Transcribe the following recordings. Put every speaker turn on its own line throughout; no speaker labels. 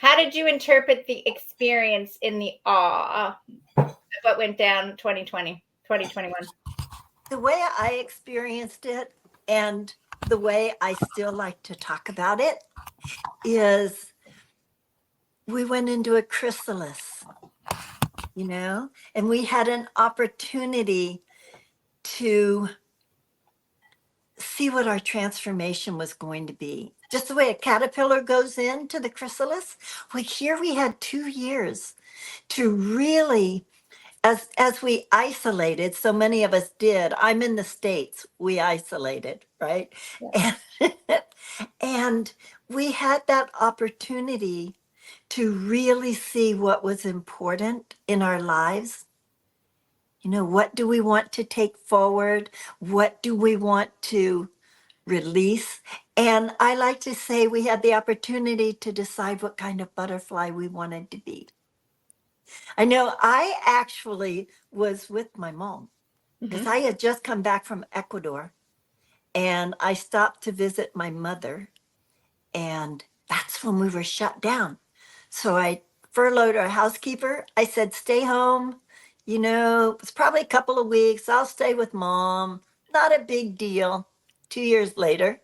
How did you interpret the experience in the awe of what went down 2020, 2021?
The way I experienced it and the way I still like to talk about it is we went into a chrysalis, and we had an opportunity to see what our transformation was going to be. Just the way a caterpillar goes into the chrysalis. Well, here we had 2 years to really, as we isolated, so many of us did. I'm in the States, we isolated, right?
Yeah.
And, and we had that opportunity to really see what was important in our lives. What do we want to take forward? What do we want to release? And I like to say we had the opportunity to decide what kind of butterfly we wanted to be. I know I actually was with my mom because I had just come back from Ecuador and I stopped to visit my mother. And that's when we were shut down. So I furloughed our housekeeper. I said, stay home. It's probably a couple of weeks. I'll stay with mom. Not a big deal. 2 years later.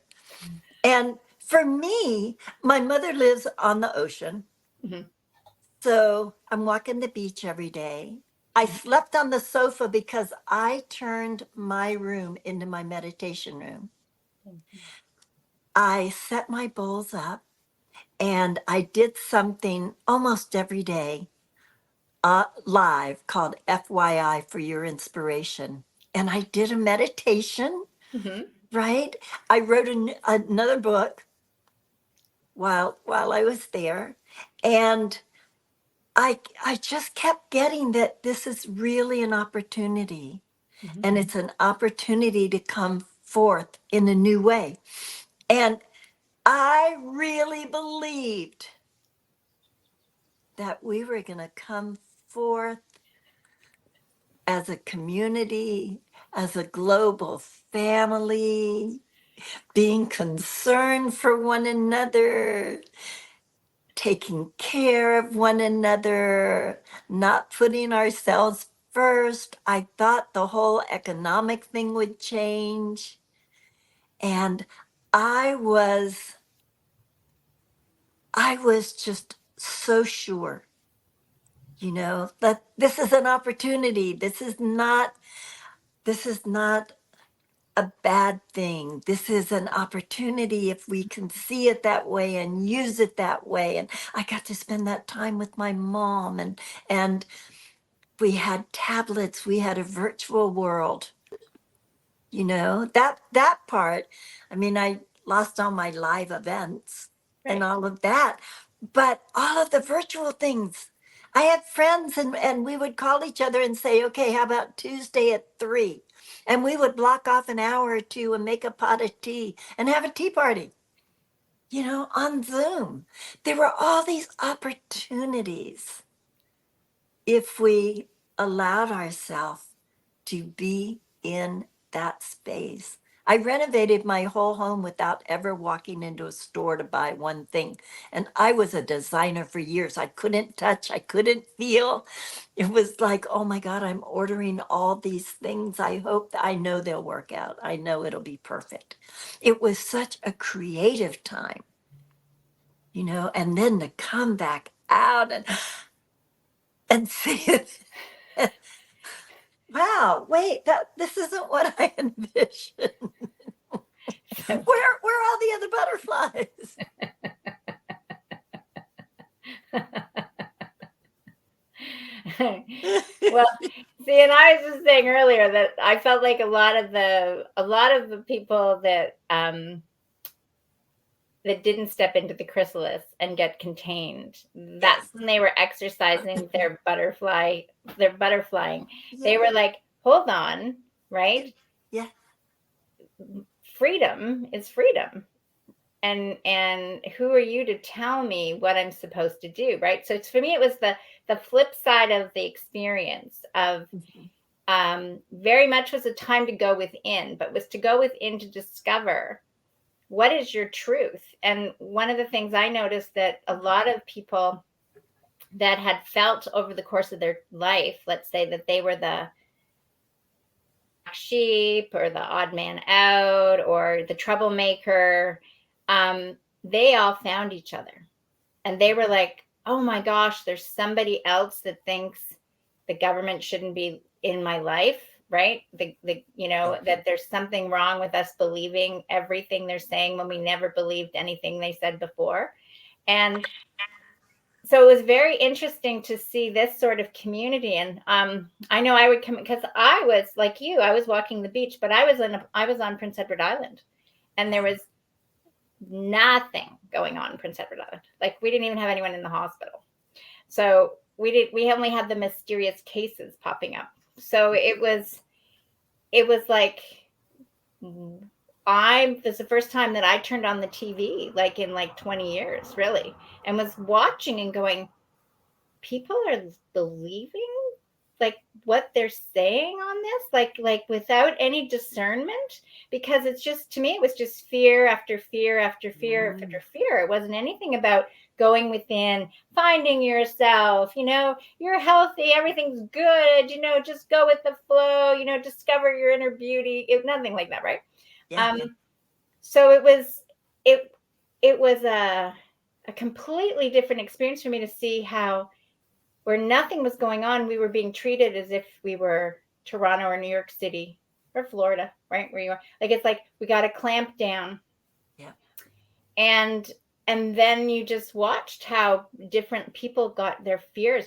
And for me, my mother lives on the ocean.
Mm-hmm.
So I'm walking the beach every day. I slept on the sofa because I turned my room into my meditation room. I set my bowls up and I did something almost every day live called FYI for your inspiration. And I did a meditation,
Mm-hmm.
right? I wrote another book while I was there. And I just kept getting that this is really an opportunity.
Mm-hmm.
And it's an opportunity to come forth in a new way. And I really believed that we were going to come forth as a community, as a global family, being concerned for one another, taking care of one another, not putting ourselves first. I thought the whole economic thing would change. And I was I was just so sure, that this is an opportunity. This is not a bad thing. This is an opportunity if we can see it that way and use it that way. And I got to spend that time with my mom and we had tablets, we had a virtual world. That part. I mean, I lost all my live events and
Right.
all of that, but all of the virtual things. I had friends and we would call each other and say, okay, how about Tuesday at 3? And we would block off an hour or two and make a pot of tea and have a tea party, on Zoom. There were all these opportunities if we allowed ourselves to be in that space. I renovated my whole home without ever walking into a store to buy one thing. And I was a designer for years. I couldn't touch, I couldn't feel. It was like, oh my God, I'm ordering all these things. I know they'll work out. I know it'll be perfect. It was such a creative time, and then to come back out and see it. Wow, wait, this isn't what I envisioned. Where are all the other butterflies?
Well, see, and I was just saying earlier that I felt like a lot of the people that didn't step into the chrysalis and get contained. That's
Yes.
when they were exercising their butterflying.
Yeah.
They were like, hold on, right?
Yeah.
Freedom is freedom. And who are you to tell me what I'm supposed to do, right? So for me, it was the flip side of the experience of very much was a time to go within, but was to go within to discover what is your truth? And one of the things I noticed that a lot of people that had felt over the course of their life, let's say that they were the sheep or the odd man out or the troublemaker, um, they all found each other. And they were like, oh my gosh, there's somebody else that thinks the government shouldn't be in my life, right?
Yeah.
That there's something wrong with us believing everything they're saying when we never believed anything they said before. And so it was very interesting to see this sort of community. And I know I would come because I was like you, I was walking the beach, but I was on Prince Edward Island, and there
Yeah.
was nothing going on in Prince Edward Island. Like we didn't even have anyone in the hospital. So we only had the mysterious cases popping up. So it was like I this is the first time that I turned on the TV like in like 20 years, really, and was watching and going, people are believing like what they're saying on this, like without any discernment, because it's just, to me it was just fear after fear after fear
Mm.
after fear. It wasn't anything about going within, finding yourself, you're healthy, everything's good, just go with the flow, discover your inner beauty. Nothing like that, right?
Yeah.
um so it it was a completely different experience for me to see how, where nothing was going on, we were being treated as if we were Toronto or New York City or Florida, right? Where you are. Like it's like we got to clamp down.
Yeah.
And then you just watched how different people got their fears,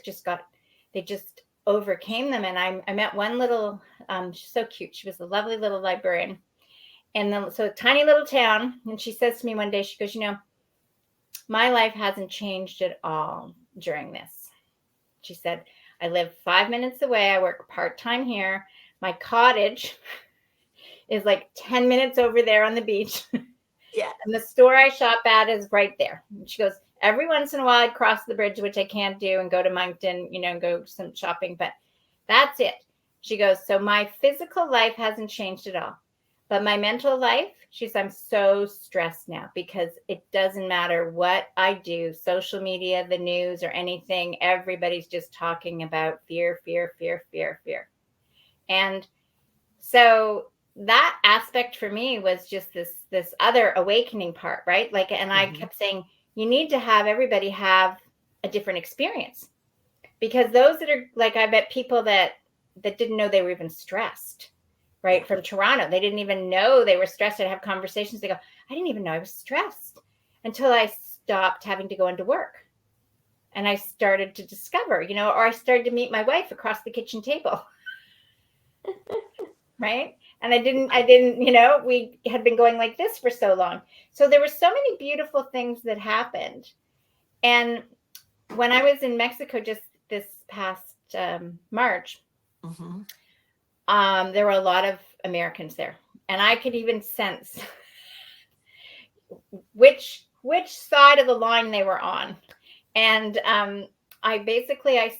they just overcame them. And I met one little, she's so cute. She was a lovely little librarian. And then, so a tiny little town. And she says to me one day, she goes, my life hasn't changed at all during this. She said, I live 5 minutes away. I work part time here. My cottage is like 10 minutes over there on the beach.
Yeah.
And the store I shop at is right there. And she goes, every once in a while I'd cross the bridge, which I can't do, and go to Moncton, and go some shopping, but that's it. She goes, so my physical life hasn't changed at all. But my mental life, she says, I'm so stressed now because it doesn't matter what I do, social media, the news, or anything, everybody's just talking about fear, fear, fear, fear, fear. And so that aspect for me was just this other awakening part, right? Like, and I
Hmm.
kept saying, you need to have everybody have a different experience, because those that are like, I bet people that didn't know they were even stressed,
Yeah.
right, from Toronto, they didn't even know they were stressed. I'd have conversations, they go, I didn't even know I was stressed until I stopped having to go into work, and I started to discover, or I started to meet my wife across the kitchen table, right? And I didn't, we had been going like this for so long. So there were so many beautiful things that happened. And when I was in Mexico just this past March,
Hmm.
there were a lot of Americans there, and I could even sense which side of the line they were on. And I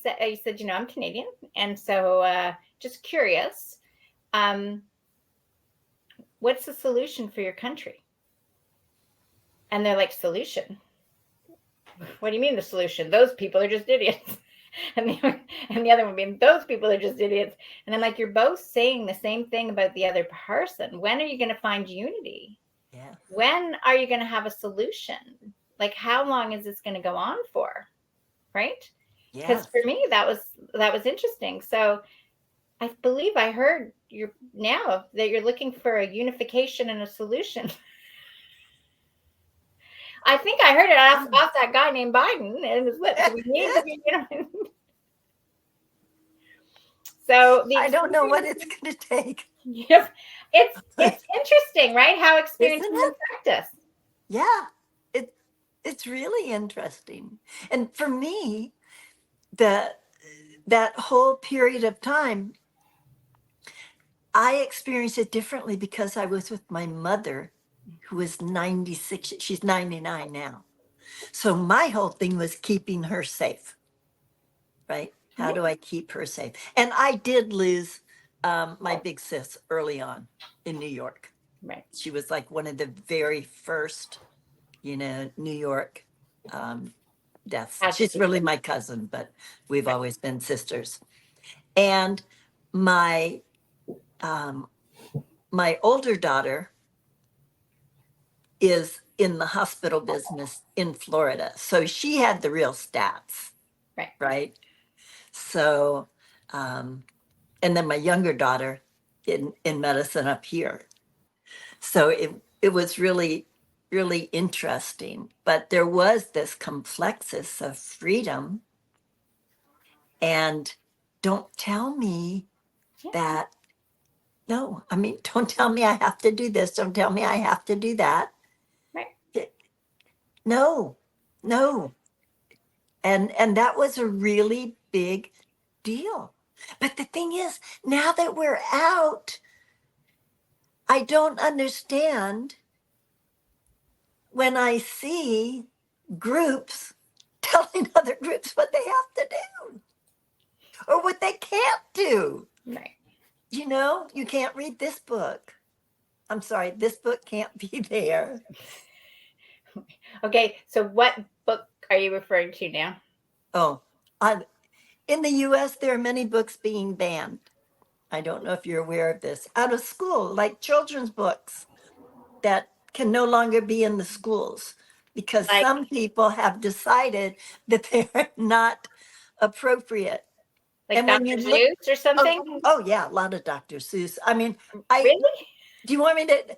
said, I'm Canadian, and so just curious, um, what's the solution for your country? And they're like, solution? What do you mean the solution? Those people are just idiots. And the other one being, those people are just idiots. And I'm like, you're both saying the same thing about the other person. When are you going to find unity?
Yeah.
When are you going to have a solution? Like, how long is this going to go on for? Right? Because
Yes.
for me, that was interesting. So I believe I heard you're now that you're looking for a unification and a solution. I think I heard it off that guy named Biden and his lips. We need to be, So the
I don't know what
experience,
it's going to take.
yep, it's interesting, right? How
Isn't
experiences
it?
affect us.
Yeah. It it's really interesting. And for me, the that whole period of time, I experienced it differently because I was with my mother, who was 96. She's 99 now. So my whole thing was keeping her safe, right? How
Right.
do I keep her safe? And I did lose my big sis early on in New York.
Right.
She was like one of the very first, New York deaths. She's
Casualty.
really my cousin, but we've always been sisters. And my um, my older daughter is in the hospital business in Florida, so she had the real stats,
Right.
right? So, um, and then my younger daughter in medicine up here. So it was really interesting. But there was this complexus of freedom, and don't tell me
Yeah.
that. No, I mean, don't tell me I have to do this. Don't tell me I have to do that.
Right.
No, no. And that was a really big deal. But the thing is, now that we're out, I don't understand when I see groups telling other groups what they have to do or what they can't do.
Right.
You can't read this book. I'm sorry, this book can't be there.
Okay. So what book are you referring to now?
Oh, I, in the US, there are many books being banned. I don't know if you're aware of this, out of school, like children's books that can no longer be in the schools because
Like
some people have decided that they are not appropriate. And when you
Dr.
look,
Seuss or something?
oh yeah, a lot of Dr. Seuss. I mean, I
Really?
do you want me to?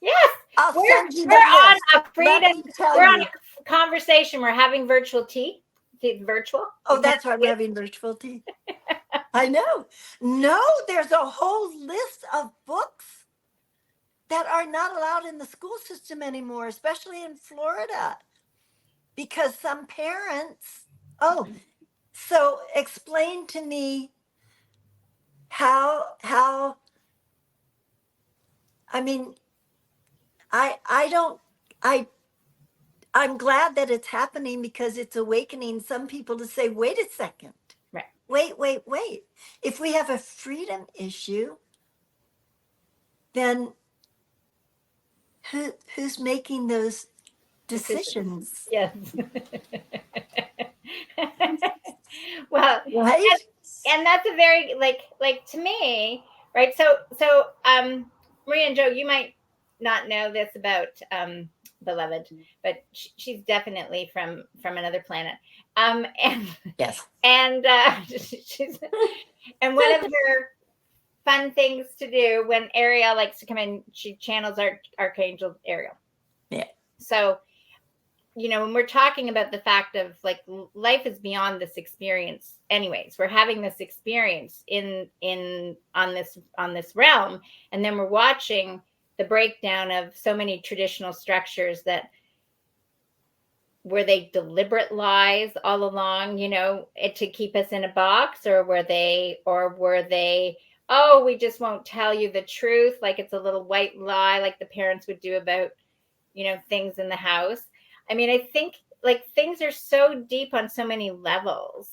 Yes.
I'll
We're
send you
we're
the
on
list.
a
Let
freedom.
me tell
We're on
you.
a conversation. We're having virtual tea. Virtual.
Oh, that's why we're having virtual tea. I know. No, there's a whole list of books that are not allowed in the school system anymore, especially in Florida, because some parents. Oh, so explain to me how. I mean, I don't. I I'm glad that it's happening because it's awakening some people to say, wait a second,
Right.
wait. If we have a freedom issue, then who's making those
Decisions.
decisions?
Yes. Well,
Right?
and that's a very like to me, right? So Maria and Joe, you might not know this about beloved, but she's definitely from another planet. And
Yes.
and she's and one of her fun things to do when Ariel likes to come in, she channels Archangel Ariel.
Yeah.
So when we're talking about the fact of like life is beyond this experience anyways, we're having this experience in on this realm, and then we're watching the breakdown of so many traditional structures that were they deliberate lies all along, to keep us in a box, or were they oh, we just won't tell you the truth, like it's a little white lie like the parents would do about things in the house. I mean, I think like things are so deep on so many levels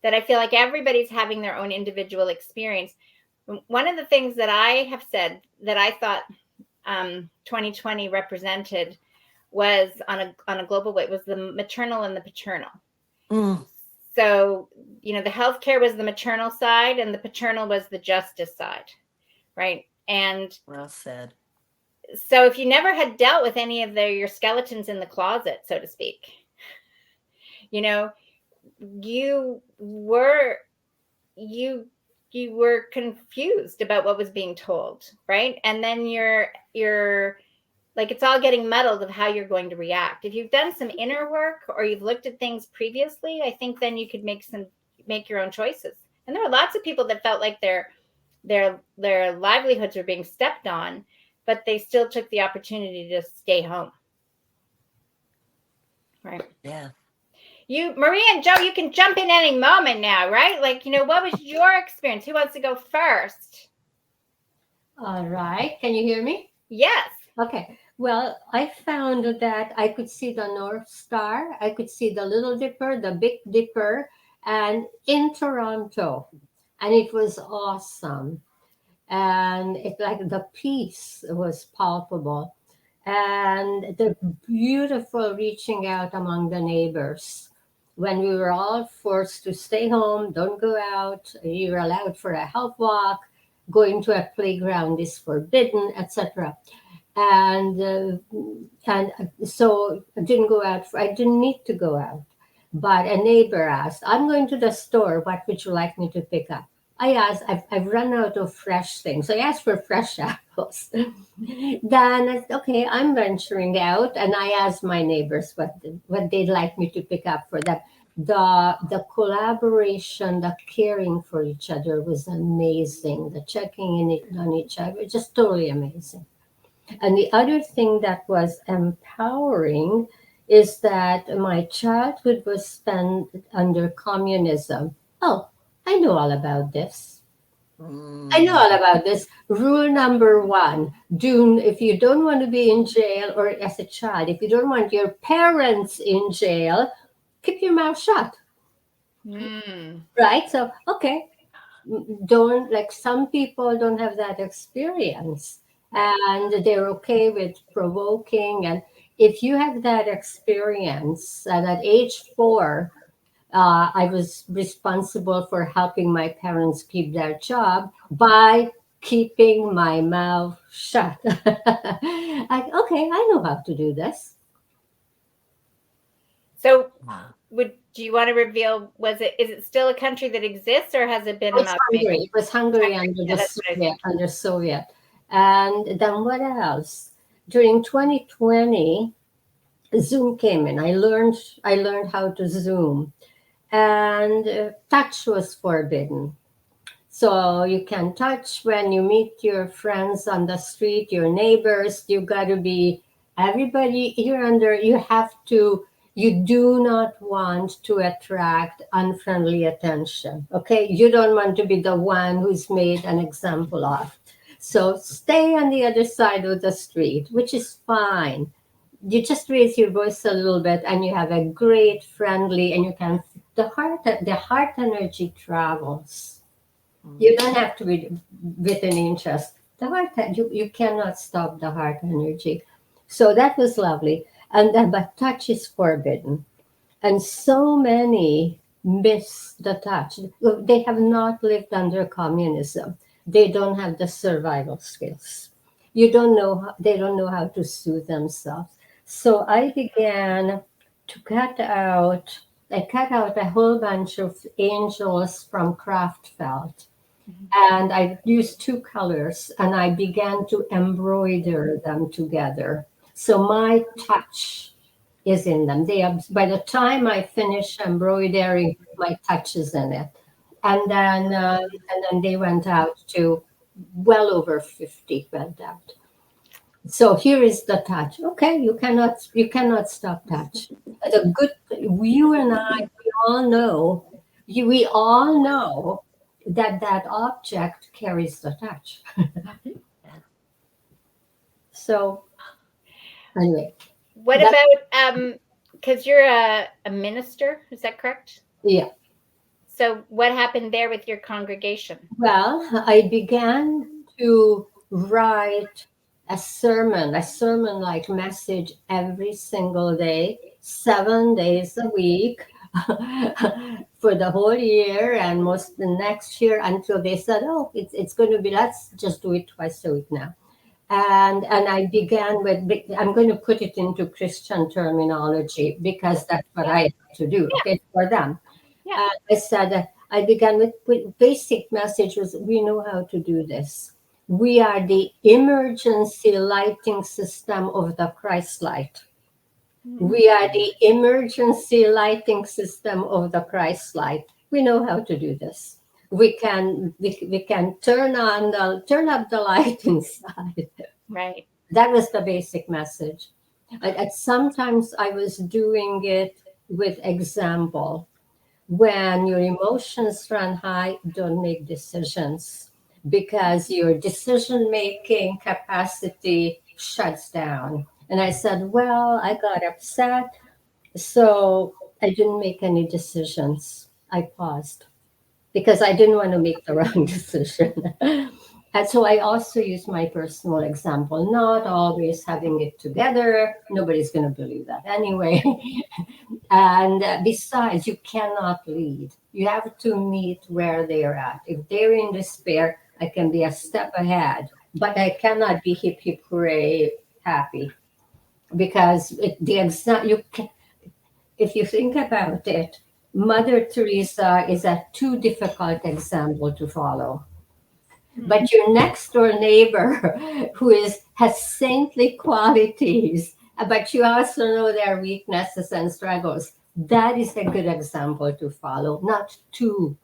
that I feel like everybody's having their own individual experience. One of the things that I have said that I thought 2020 represented was on a global way was the maternal and the paternal.
Mm,
So, the healthcare was the maternal side and the paternal was the justice side, right? And
well said.
so if you never had dealt with any of your skeletons in the closet, so to speak, you know, you were you you were confused about what was being told, right? And then you're like it's all getting muddled of how you're going to react. If you've done some inner work or you've looked at things previously, I think then you could make your own choices. And there are lots of people that felt like their livelihoods were being stepped on, but they still took the opportunity to stay home. Right.
Yeah.
You, Maria and Joe, you can jump in any moment now, right? Like, what was your experience? Who wants to go first?
All right. Can you hear me?
Yes.
Okay. Well, I found that I could see the North Star, I could see the Little Dipper, the Big Dipper, and in Toronto. And it was awesome. and it like the peace was palpable, and the beautiful reaching out among the neighbors when we were all forced to stay home, don't go out, you're allowed for a health walk, going to a playground is forbidden, etc. And so I didn't go out. I didn't need to go out, but a neighbor asked, "I'm going to the store. What would you like me to pick up?" I asked, "I've run out of fresh things." So I asked for fresh apples. Then I said, okay, I'm venturing out, and I asked my neighbors what they'd like me to pick up for them. The collaboration, the caring for each other was amazing. The checking in on each other, just totally amazing. And the other thing that was empowering is that my childhood was spent under communism. Oh, I know all about this. I know
Mm.
all about this. Rule number one, do if you don't want to be in jail, or as a child, if you don't want your parents in jail, keep your mouth shut.
Mm.
Right? So, okay, don't, like, some people don't have that experience,
Right.
and they're okay with provoking. And if you have that experience, and at age 4, I was responsible for helping my parents keep their job by keeping my mouth shut. Like, okay, I know how to do this.
So,
Wow.
do you want to reveal? Is it still a country that exists, or has it been
It's
amalgamated?
Hungary. It was Hungary
Hungary.
under
Yeah,
the
that's what I
Soviet, under Soviet. And then what else? During 2020, Zoom came in. I learned how to Zoom, and touch was forbidden. So you can touch when you meet your friends on the street, your neighbors. You got to be everybody. You have to. You do not want to attract unfriendly attention. Okay, you don't want to be the one who's made an example of. So stay on the other side of the street, which is fine. You just raise your voice a little bit, and you have a great friendly, and you can, the heart energy travels. You
Mm.
don't have to be within interest. You cannot stop the heart energy. So that was lovely. And then, but touch is forbidden. And so many miss the touch. They have not lived under communism. They don't have the survival skills. They don't know how to soothe themselves. So I cut out a whole bunch of angels from craft felt,
Mhm.
and I used two colors, and I began to embroider them together. So my touch is in them. By the time I finish embroidering, my touch is in it. And then they went out to, well over 50 went out. So here is the touch. Okay, you cannot stop touch. The good, you and I, we all know that object carries the touch.
Yeah.
So anyway,
What
that
about because you're a minister, is that correct?
yeah.
So what happened there with your congregation?
Well, I began to write a sermon like message every single day, 7 days a week, for the whole year and most the next year, until they said, "Oh, it's going to be. Let's just do it twice a week now." And I began with, I'm going to put it into Christian terminology because that's what
Yeah,
I have to do.
yeah,
Okay, for them.
yeah.
I said, I began with basic message was, we know how to do this. We are the emergency lighting system of the Christ light.
Mm.
We are the emergency lighting system of the Christ light. We know how to do this. We can turn up the light inside.
Right.
That was the basic message. Sometimes I was doing it with example. When your emotions run high, don't make decisions, because your decision making capacity shuts down. And I said, well, I got upset, so I didn't make any decisions. I paused because I didn't want to make the wrong decision. And so I also use my personal example, not always having it together. Nobody's going to believe that anyway. And besides, you cannot lead. You have to meet where they're at. If they're in despair, I can be a step ahead, but I cannot be hip hip hooray happy because you can, if you think about it, Mother Teresa is a too difficult example to follow. But your next door neighbor who is has saintly qualities, but you also know their weaknesses and struggles, that is a good example to follow, not too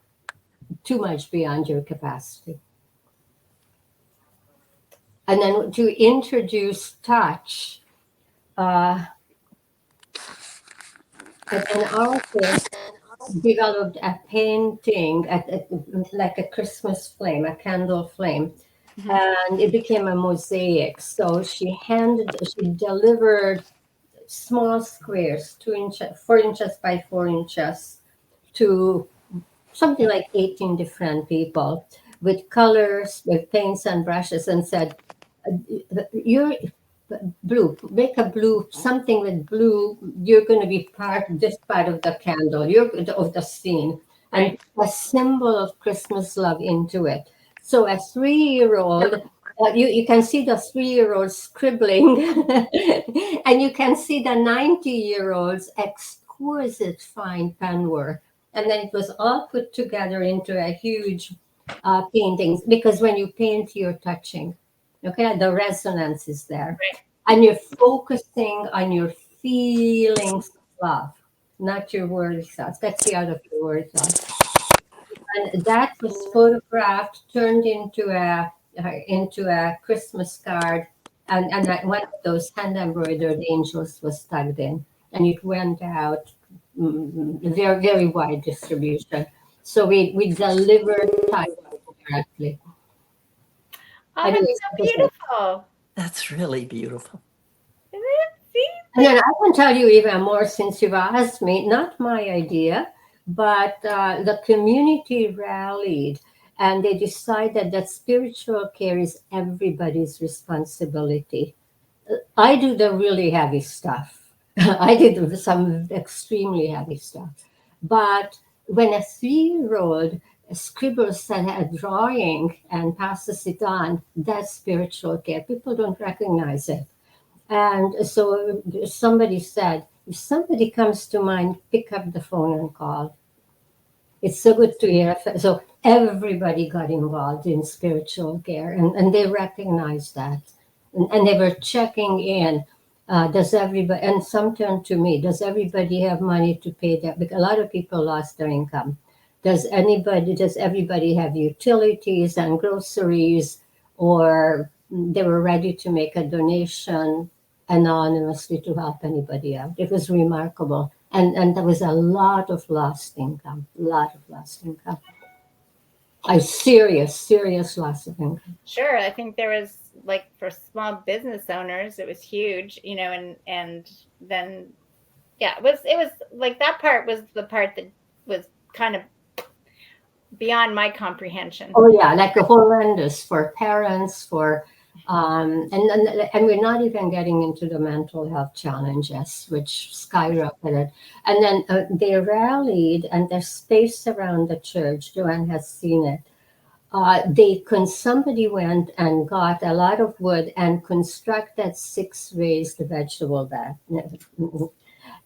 much beyond your capacity. And then to introduce touch, uh, an artist developed a painting like a Christmas flame, a candle flame,
Mhm.
and it became a mosaic. So she delivered small squares, 2 inches, 4 inches by 4 inches, to something like 18 different people with colors, with paints and brushes, and said, "You're blue. Make a blue something with blue. You're going to be this part of the candle. You're of the scene, and
Right.
a symbol of Christmas love into it." So a 3-year-old. You can see the 3-year-old scribbling, and you can see the 90-year-old's exquisite fine pen work. And then it was all put together into a huge painting because when you paint, you're touching. Okay, the resonance is there.
Right.
And you're focusing on your feelings of love, not your worldly thoughts. That's the art of your worldly thoughts. And that was photographed, turned into a Christmas card, and one of those hand embroidered angels was tugged in, and it went out, very very wide distribution. So we delivered time directly.
Oh, that's
Anyways,
so
that was it.
beautiful.
That's really beautiful.
Isn't it? See?
And then I can tell you even more since you've asked me, not my idea, but the community rallied and they decided that spiritual care is everybody's responsibility. I do the really heavy stuff. I did some extremely heavy stuff. But when a 3-year-old scribbles a drawing and passes it on, that's spiritual care. People don't recognize it. And so somebody said, if somebody comes to mind, pick up the phone and call. It's so good to hear. So everybody got involved in spiritual care and they recognized that. And they were checking in. Does everybody, and some turned to me, does everybody have money to pay that? Because a lot of people lost their income. Does everybody have utilities and groceries, or they were ready to make a donation anonymously to help anybody out? It was remarkable. And there was a lot of lost income, a serious loss of income.
Sure. I think there was like for small business owners, it was huge, and then yeah, it was like that part was the part that was kind of beyond my comprehension.
Oh yeah, like a horrendous for parents, for and we're not even getting into the mental health challenges, which skyrocketed. And then they rallied, and there's space around the church. Joanne has seen it. Somebody went and got a lot of wood and constructed 6 raised vegetable beds.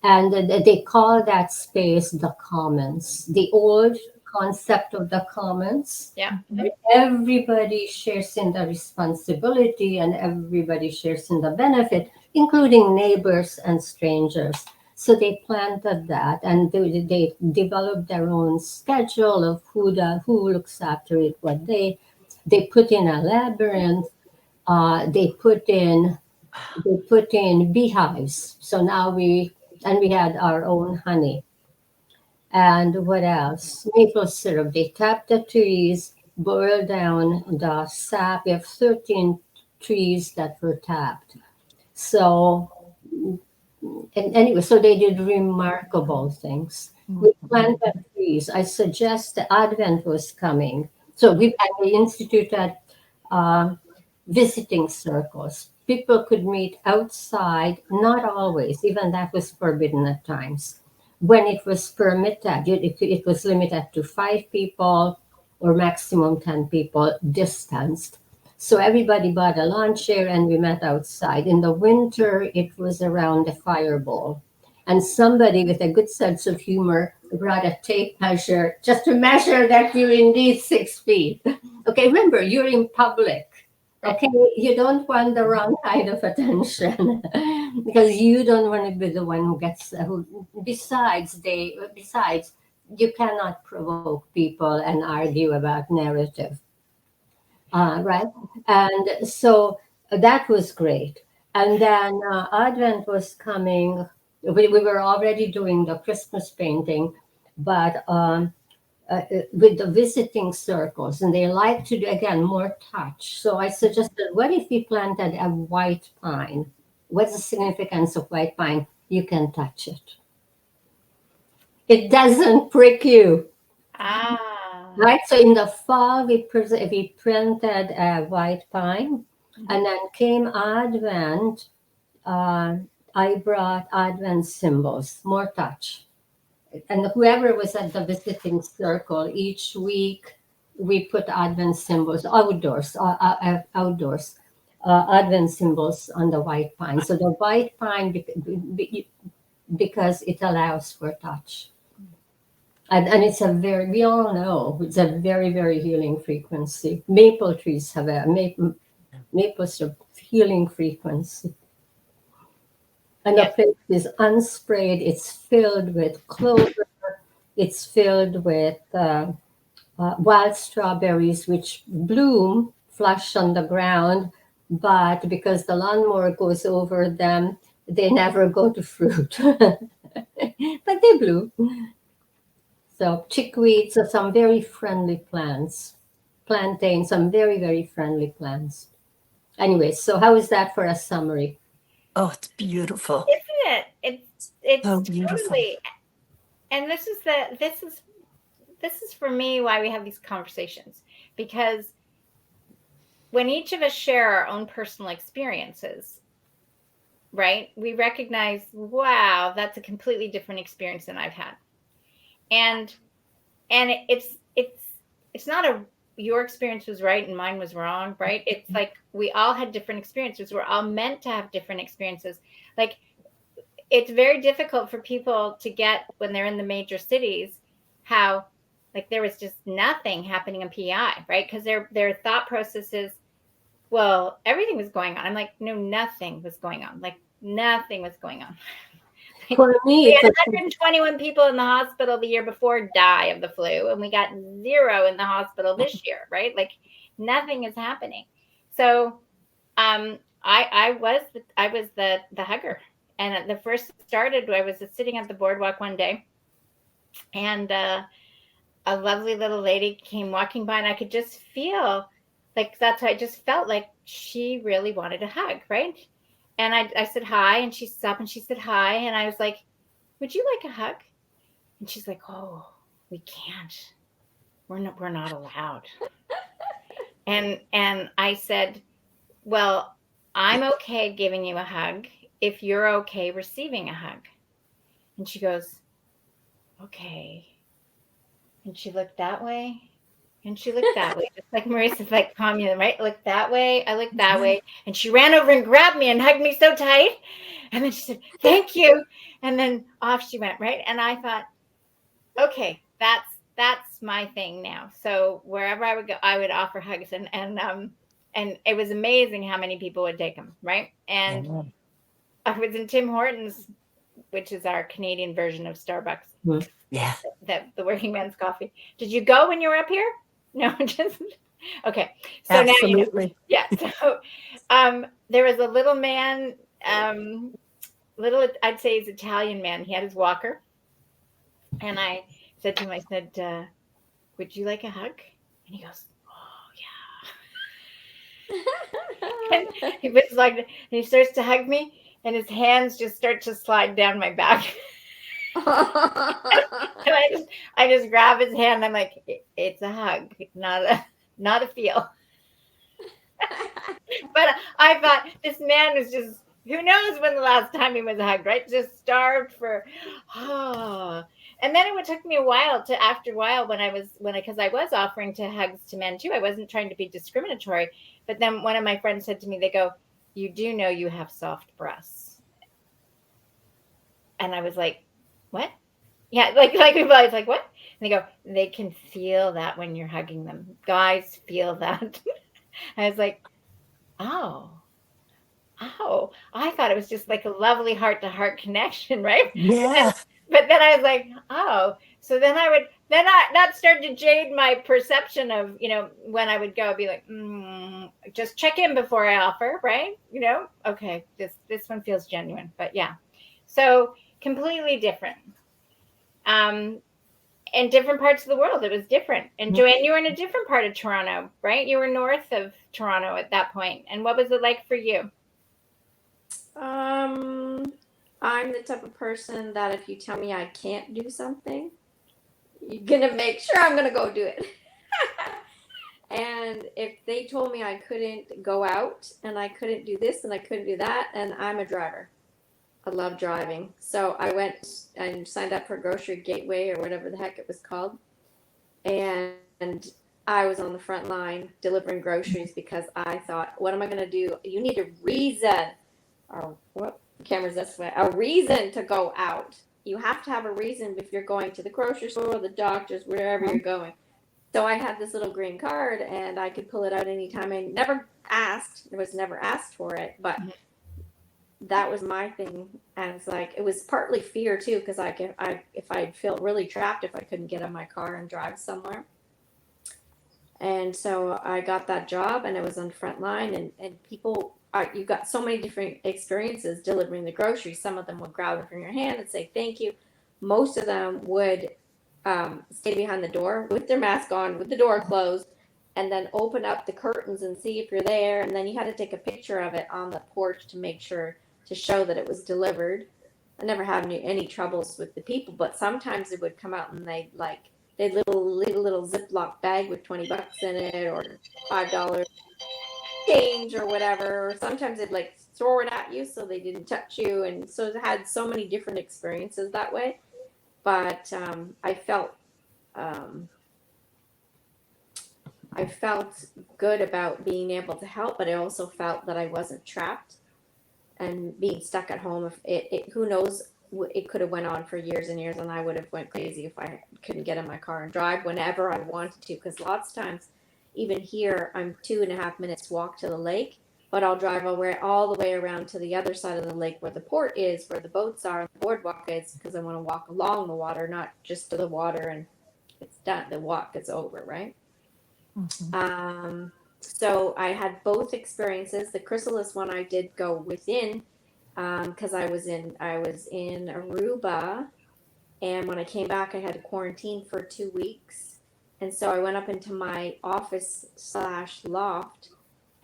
And they call that space the commons, the old concept of the commons.
Yeah.
Where everybody shares in the responsibility and everybody shares in the benefit, including neighbors and strangers. So they planted that and they developed their own schedule of who looks after it, what they put in a labyrinth. They put in beehives. So now we had our own honey. And what else? Maple syrup. They tap the trees, boil down the sap. We have 13 trees that were tapped. So, and anyway, so they did remarkable things. We planted trees. I suggest the Advent was coming. So we instituted um, visiting circles. People could meet outside, not always, even that was forbidden at times. When it was permitted, it was limited to 5 people or maximum 10 people distanced. So everybody bought a lawn chair and we met outside. In the winter, it was around a fireball. And somebody with a good sense of humor brought a tape measure just to measure that you're indeed 6 feet. Okay, remember, you're in public. Okay, you don't want the wrong kind of attention because you don't want to be the one who gets who. Besides, you cannot provoke people and argue about narrative, right? And so that was great. And then Advent was coming. We were already doing the Christmas painting, but with the visiting circles, and they like to do again more touch. So I suggested, what if we planted a white pine? What's the significance of white pine? You can touch it. It doesn't prick you,
Ah.
right? So in the fall, we planted a white pine, and then came Advent. Uh, I brought Advent symbols, more touch. And whoever was at the visiting circle each week, we put Advent symbols outdoors, Advent symbols on the white pine. So the white pine, because it allows for touch. And it's we all know, it's a very, very healing frequency. Maple trees have maples have healing frequency. And the
Yes.
place is unsprayed, it's filled with clover, it's filled with wild strawberries, which bloom flush on the ground, but because the lawnmower goes over them, they never go to fruit. But they bloom. So chickweed, so some very friendly plants. Plantain, some very, very friendly plants. Anyway, so how is that for a summary?
Oh, it's beautiful.
Isn't it? It's
So beautiful.
totally. And this is for me why we have these conversations, because when each of us share our own personal experiences, right, we recognize, wow, that's a completely different experience than I've had. And it's not a your experience was right and mine was wrong, right? It's like we all had different experiences. We're all meant to have different experiences. Like, it's very difficult for people to get when they're in the major cities, how like there was just nothing happening in PI, right? Because their thought process is, well, everything was going on. I'm like, no, nothing was going on. Like, nothing was going on.
For me,
We
it's
had 121 people in the hospital the year before die of the flu, and we got 0 in the hospital this year, right? Like, nothing is happening. So I was the hugger, and the first started, I was sitting at the boardwalk one day, and a lovely little lady came walking by, and I could just feel like that's how I just felt like she really wanted a hug, right? And I said hi, and she stopped and she said hi, and I was like, would you like a hug? And she's like, oh, we can't. We're not allowed. And I said, well, I'm okay giving you a hug if you're okay receiving a hug. And she goes, okay. And she looked that way. And she looked that way, just like Marissa's like, calm you, right? Look that way. I looked that way. And she ran over and grabbed me and hugged me so tight. And then she said, thank you. And then off she went, right? And I thought, okay, that's my thing now. So wherever I would go, I would offer hugs, and it was amazing how many people would take them, right? And
Yeah.
I was in Tim Hortons, which is our Canadian version of Starbucks,
Yeah.
the working man's coffee. Did you go when you were up here? No, just okay. So now you know.
Absolutely.
Yeah. So there was a little man, I'd say he's Italian man. He had his walker, and I said to him, I said, would you like a hug? And he goes, oh yeah. And he was like, and he starts to hug me, and his hands just start to slide down my back. And I just grab his hand. I'm like, it's a hug, not a feel. But I thought this man was just, who knows when the last time he was hugged, right? Just starved for, oh. And then it would took me a while to, after a while, because I was offering to hugs to men too. I wasn't trying to be discriminatory. But then one of my friends said to me, they go, you do know you have soft breasts. And I was like, what? Yeah, like people always like, what? And they go, they can feel that when you're hugging them. Guys feel that. I was like, oh. Oh, I thought it was just like a lovely heart to heart connection, right?
Yeah.
But then I was like, oh, so then that started to jade my perception of, when I would go, I'd be like, just check in before I offer, right? Okay, this one feels genuine, but yeah, so completely different. In different parts of the world, it was different. And Joanne, you were in a different part of Toronto, right? You were north of Toronto at that point. And what was it like for you?
Um, I'm the type of person that if you tell me I can't do something, you're gonna make sure I'm gonna go do it. And if they told me I couldn't go out and I couldn't do this and I couldn't do that, and I'm a driver. I love driving. So I went and signed up for Grocery Gateway or whatever the heck it was called. And I was on the front line delivering groceries because I thought, what am I going to do? You need a reason, or what? Camera's this way. A reason to go out. You have to have a reason if you're going to the grocery store, the doctors, wherever you're going. So I had this little green card and I could pull it out anytime. I never asked. It was never asked for it, but that was my thing. And it's like, it was partly fear too, because if I'd feel really trapped if I couldn't get in my car and drive somewhere. And so I got that job and I was on the front line and people you got so many different experiences delivering the groceries. Some of them would grab it from your hand and say thank you. Most of them would stay behind the door with their mask on, with the door closed, and then open up the curtains and see if you're there. And then you had to take a picture of it on the porch to make sure to show that it was delivered. I never had any troubles with the people, but sometimes it would come out and they'd leave a little Ziploc bag with $20 in it or $5 change or whatever. Or sometimes they'd like throw it at you so they didn't touch you, and so it had so many different experiences that way. But um, I felt good about being able to help, but I also felt that I wasn't trapped and being stuck at home. If it who knows, it could have went on for years and years, and I would have went crazy if I couldn't get in my car and drive whenever I wanted to. Because lots of times, even here, I'm 2.5 minutes walk to the lake, but I'll drive all the way around to the other side of the lake where the port is, where the boats are, and the boardwalk is, because I want to walk along the water, not just to the water and it's done. The walk is over, right? So I had both experiences. The chrysalis one I did go within, because I was in Aruba, and when I came back, I had to quarantine for 2 weeks, and so I went up into my office slash loft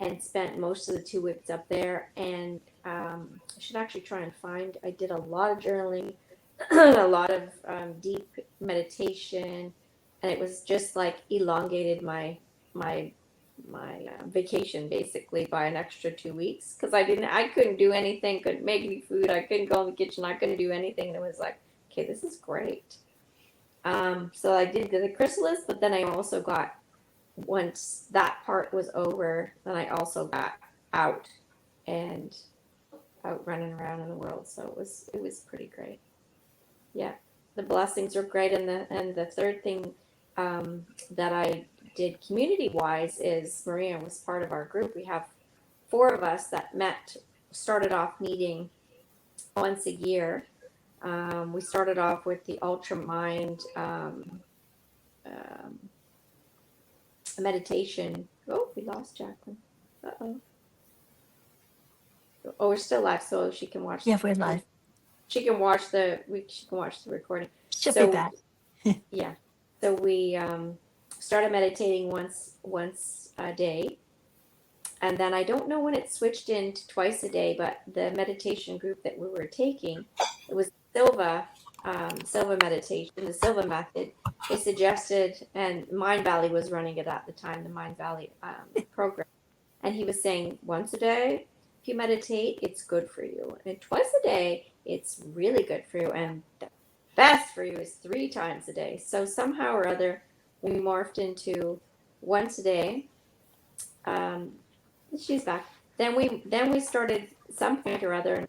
and spent most of the 2 weeks up there. And I should actually try and find. I did a lot of journaling, a lot of deep meditation, and it was just like elongated my vacation basically by an extra 2 weeks, because I couldn't do anything, couldn't make any food, I couldn't go in the kitchen, I couldn't do anything, and it was like, okay, this is great. So I did the chrysalis, but then I also got, once that part was over, then I also got out and out running around in the world. So it was pretty great. Yeah, the blessings are great. And the third thing that I did community wise is Maria was part of our group. We have 4 of us that started off meeting once a year. We started off with the Ultra Mind meditation. Oh, we lost Jacqueline. Uh-oh. Oh, we're still live, so she can watch.
Yeah, we're live.
She can watch the recording.
She'll be back.
Yeah. So we started meditating once a day, and then I don't know when it switched into twice a day, but the meditation group that we were taking, it was Silva meditation, the Silva method. They suggested, and Mind Valley was running it at the time, the Mind Valley program. And he was saying once a day, if you meditate, it's good for you. And twice a day, it's really good for you. And the best for you is 3 times a day. So somehow or other, we morphed into once a day. Um, she's back. Then we started some point or other, and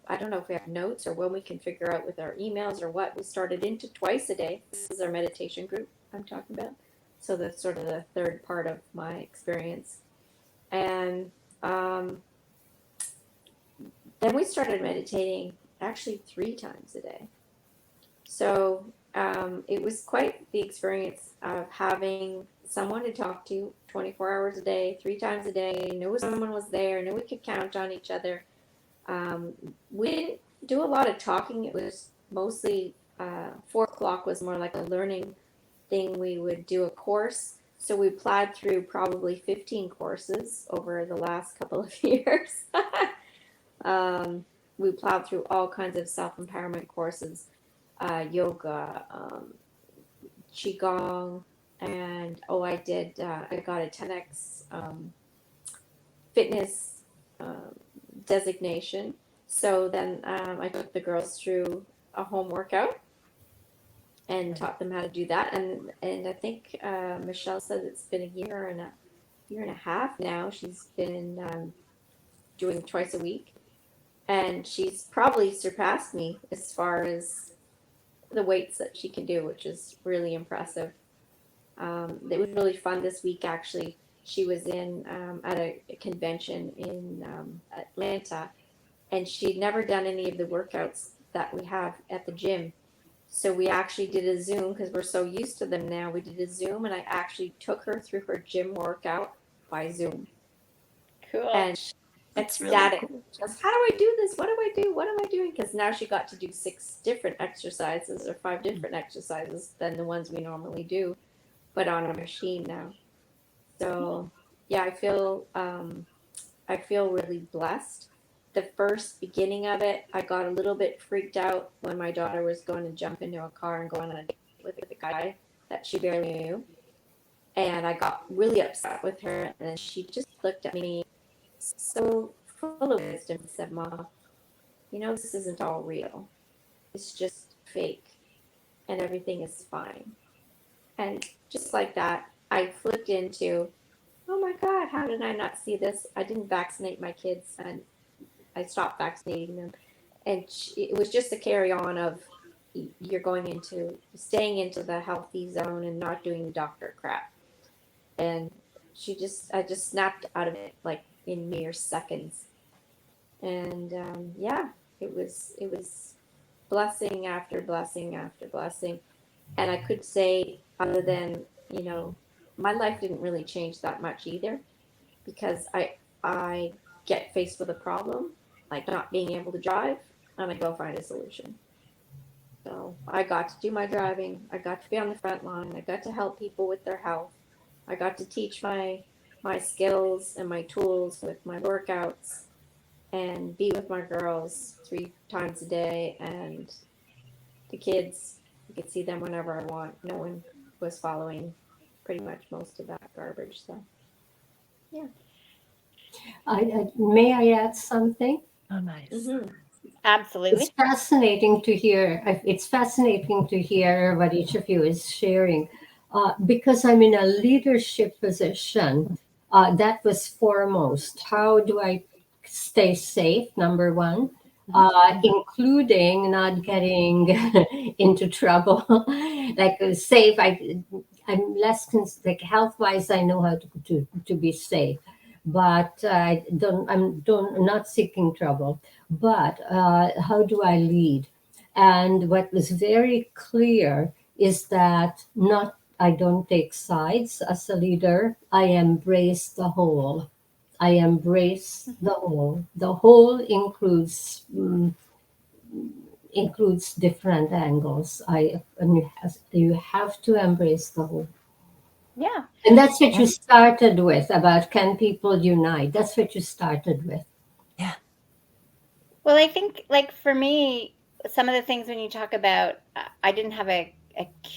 I don't know if we have notes or when we can figure out with our emails or what. We started into twice a day. This is our meditation group I'm talking about. So that's sort of the third part of my experience. And then we started meditating actually 3 times a day. So it was quite the experience of having someone to talk to 24 hours a day, 3 times a day, knew someone was there, knew we could count on each other. We didn't do a lot of talking. It was mostly 4 o'clock was more like a learning thing. We would do a course. So we plowed through probably 15 courses over the last couple of years. We plowed through all kinds of self-empowerment courses, yoga, qigong, and I got a 10x fitness designation. So then I took the girls through a home workout and taught them how to do that. And I think Michelle said it's been a year and a half now. She's been doing twice a week, and she's probably surpassed me as far as the weights that she can do, which is really impressive. It was really fun this week, actually. She was in at a convention in Atlanta, and she'd never done any of the workouts that we have at the gym. So we actually did a Zoom because we're so used to them now. We did a Zoom, and I actually took her through her gym workout by Zoom.
Cool.
And she was
That's really
ecstatic.
cool.
She goes, how do I do this? What do I do? What am I doing? Because now she got to do 6 different exercises or 5 different exercises than the ones we normally do, but on a machine now. So yeah, I feel really blessed. The first beginning of it, I got a little bit freaked out when my daughter was going to jump into a car and going on a date with a guy that she barely knew. And I got really upset with her. And then she just looked at me so full of wisdom and said, Mom, this isn't all real. It's just fake. And everything is fine. And just like that, I flipped into, oh my God, how did I not see this? I didn't vaccinate my kids, and I stopped vaccinating them. And it was just a carry on of you're staying into the healthy zone and not doing doctor crap. And I just snapped out of it like in mere seconds. And yeah, it was blessing after blessing after blessing. And I could say, other than, my life didn't really change that much either, because I get faced with a problem, like not being able to drive, and I go find a solution. So I got to do my driving. I got to be on the front line. I got to help people with their health. I got to teach my skills and my tools with my workouts, and be with my girls 3 times a day, and the kids. I could see them whenever I want. No one was following pretty much most of that garbage. So yeah.
May I add something?
Oh, nice.
Mm-hmm.
Absolutely.
It's fascinating to hear. It's fascinating to hear what each of you is sharing, because I'm in a leadership position. That was foremost. How do I stay safe? Number one, including not getting into trouble. Like safe, I'm less like health wise. I know how to be safe, but I'm not seeking trouble. But how do I lead? And what was very clear is that not I don't take sides as a leader. I embrace the whole. I embrace the whole. The whole includes different angles. And you have to embrace the whole.
Yeah.
And that's what you started with about can people unite? That's what you started with.
Yeah.
Well, I think, like, for me, some of the things when you talk about, I didn't have a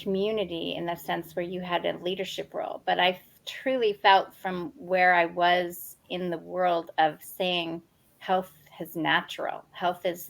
community in the sense where you had a leadership role, but I truly felt from where I was in the world of saying health is natural. Health is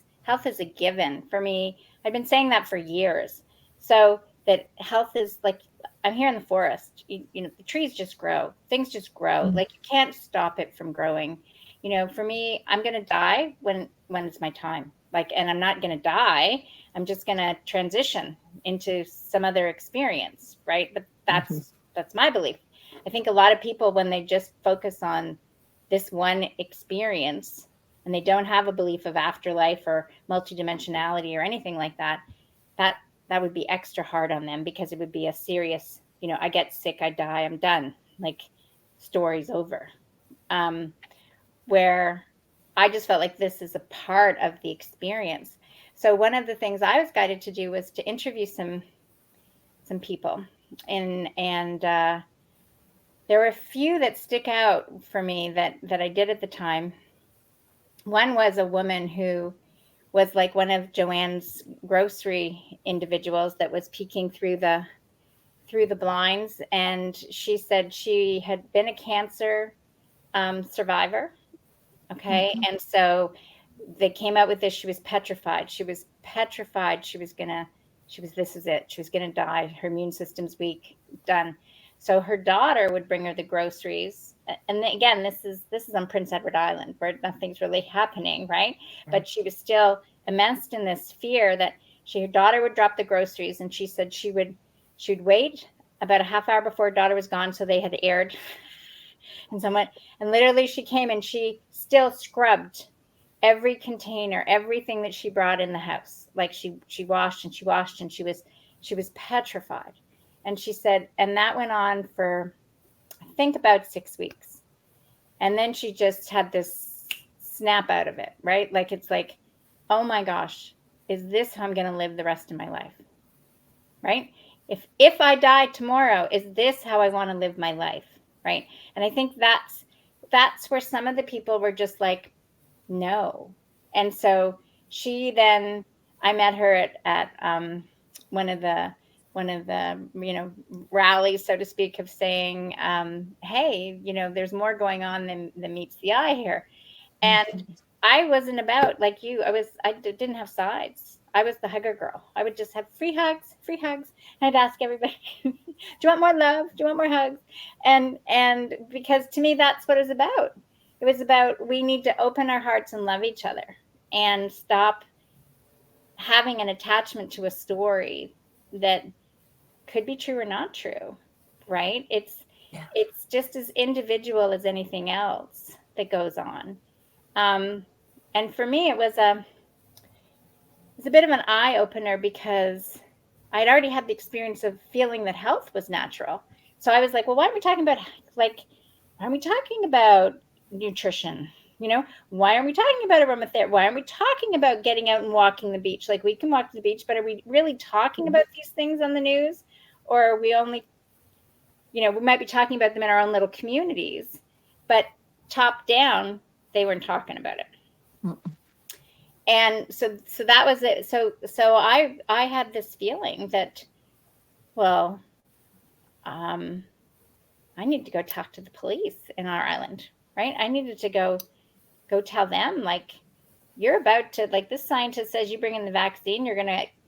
a given. For me, I've been saying that for years. So that health is like, I'm here in the forest. You know, the trees just grow. Things just grow.
Mm.
Like, you can't stop it from growing. You know, for me, I'm going to die when it's my time. Like, and I'm not going to die. I'm just going to transition into some other experience, right? But that's my belief. I think a lot of people, when they just focus on this one experience and they don't have a belief of afterlife or multidimensionality or anything like that, that would be extra hard on them, because it would be a serious, you know, I get sick, I die, I'm done. Like, story's over. Where I just felt like this is a part of the experience. So one of the things I was guided to do was to interview some people, and there were a few that stick out for me that I did at the time. One was a woman who was like one of Joanne's grocery individuals that was peeking through the blinds, and she said she had been a cancer survivor. Okay, and so they came out with this. She was petrified. She was petrified. This is it. She was gonna die. Her immune system's weak. Done. So her daughter would bring her the groceries. And again, this is on Prince Edward Island, where nothing's really happening, right? But she was still immersed in this fear that her daughter would drop the groceries, and she said she'd wait about a half hour before her daughter was gone, so they had aired. And literally she came and she still scrubbed every container, everything that she brought in the house. Like, she washed and she washed, and she was petrified. And she said, and that went on for, I think, about 6 weeks. And then she just had this snap out of it, right? Like, it's like, oh my gosh, is this how I'm going to live the rest of my life? Right? If I die tomorrow, is this how I want to live my life? Right? And I think that's where some of the people were just like, no. And so I met her at one of the you know, rallies, so to speak, of saying, hey, you know, there's more going on than meets the eye here. And I wasn't about, like you, I didn't have sides. I was the hugger girl. I would just have free hugs. And I'd ask everybody, do you want more love? Do you want more hugs? And because to me, that's what it was about. It was about, we need to open our hearts and love each other and stop having an attachment to a story that could be true or not true, right? It's just as individual as anything else that goes on. And for me, it was a bit of an eye opener, because I'd already had the experience of feeling that health was natural. So I was like, well, why aren't we talking about nutrition? You know, why aren't we talking about aromatherapy? Why aren't we talking about getting out and walking the beach? Like, we can walk to the beach, but are we really talking about these things on the news? Or are we only, you know, we might be talking about them in our own little communities, but top down, they weren't talking about it. And so that was it. So I had this feeling that, well, I need to go talk to the police in our island, right? I needed to go tell them, like, you're about to, like, this scientist says you bring in the vaccine,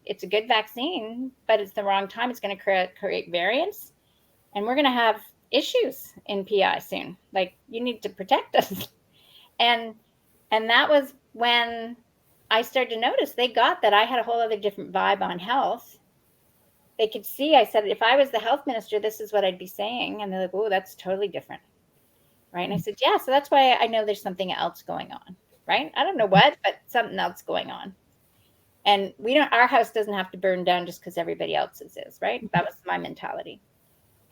it's a good vaccine, but it's the wrong time. It's going to create variants, and we're going to have issues in PI soon. Like, you need to protect us. And that was when I started to notice they got that I had a whole other different vibe on health. They could see, I said, if I was the health minister, this is what I'd be saying. And they're like, oh, that's totally different. Right. And I said, yeah, so that's why I know there's something else going on. Right. I don't know what, but something else going on. And our house doesn't have to burn down just because everybody else's is. Right. That was my mentality.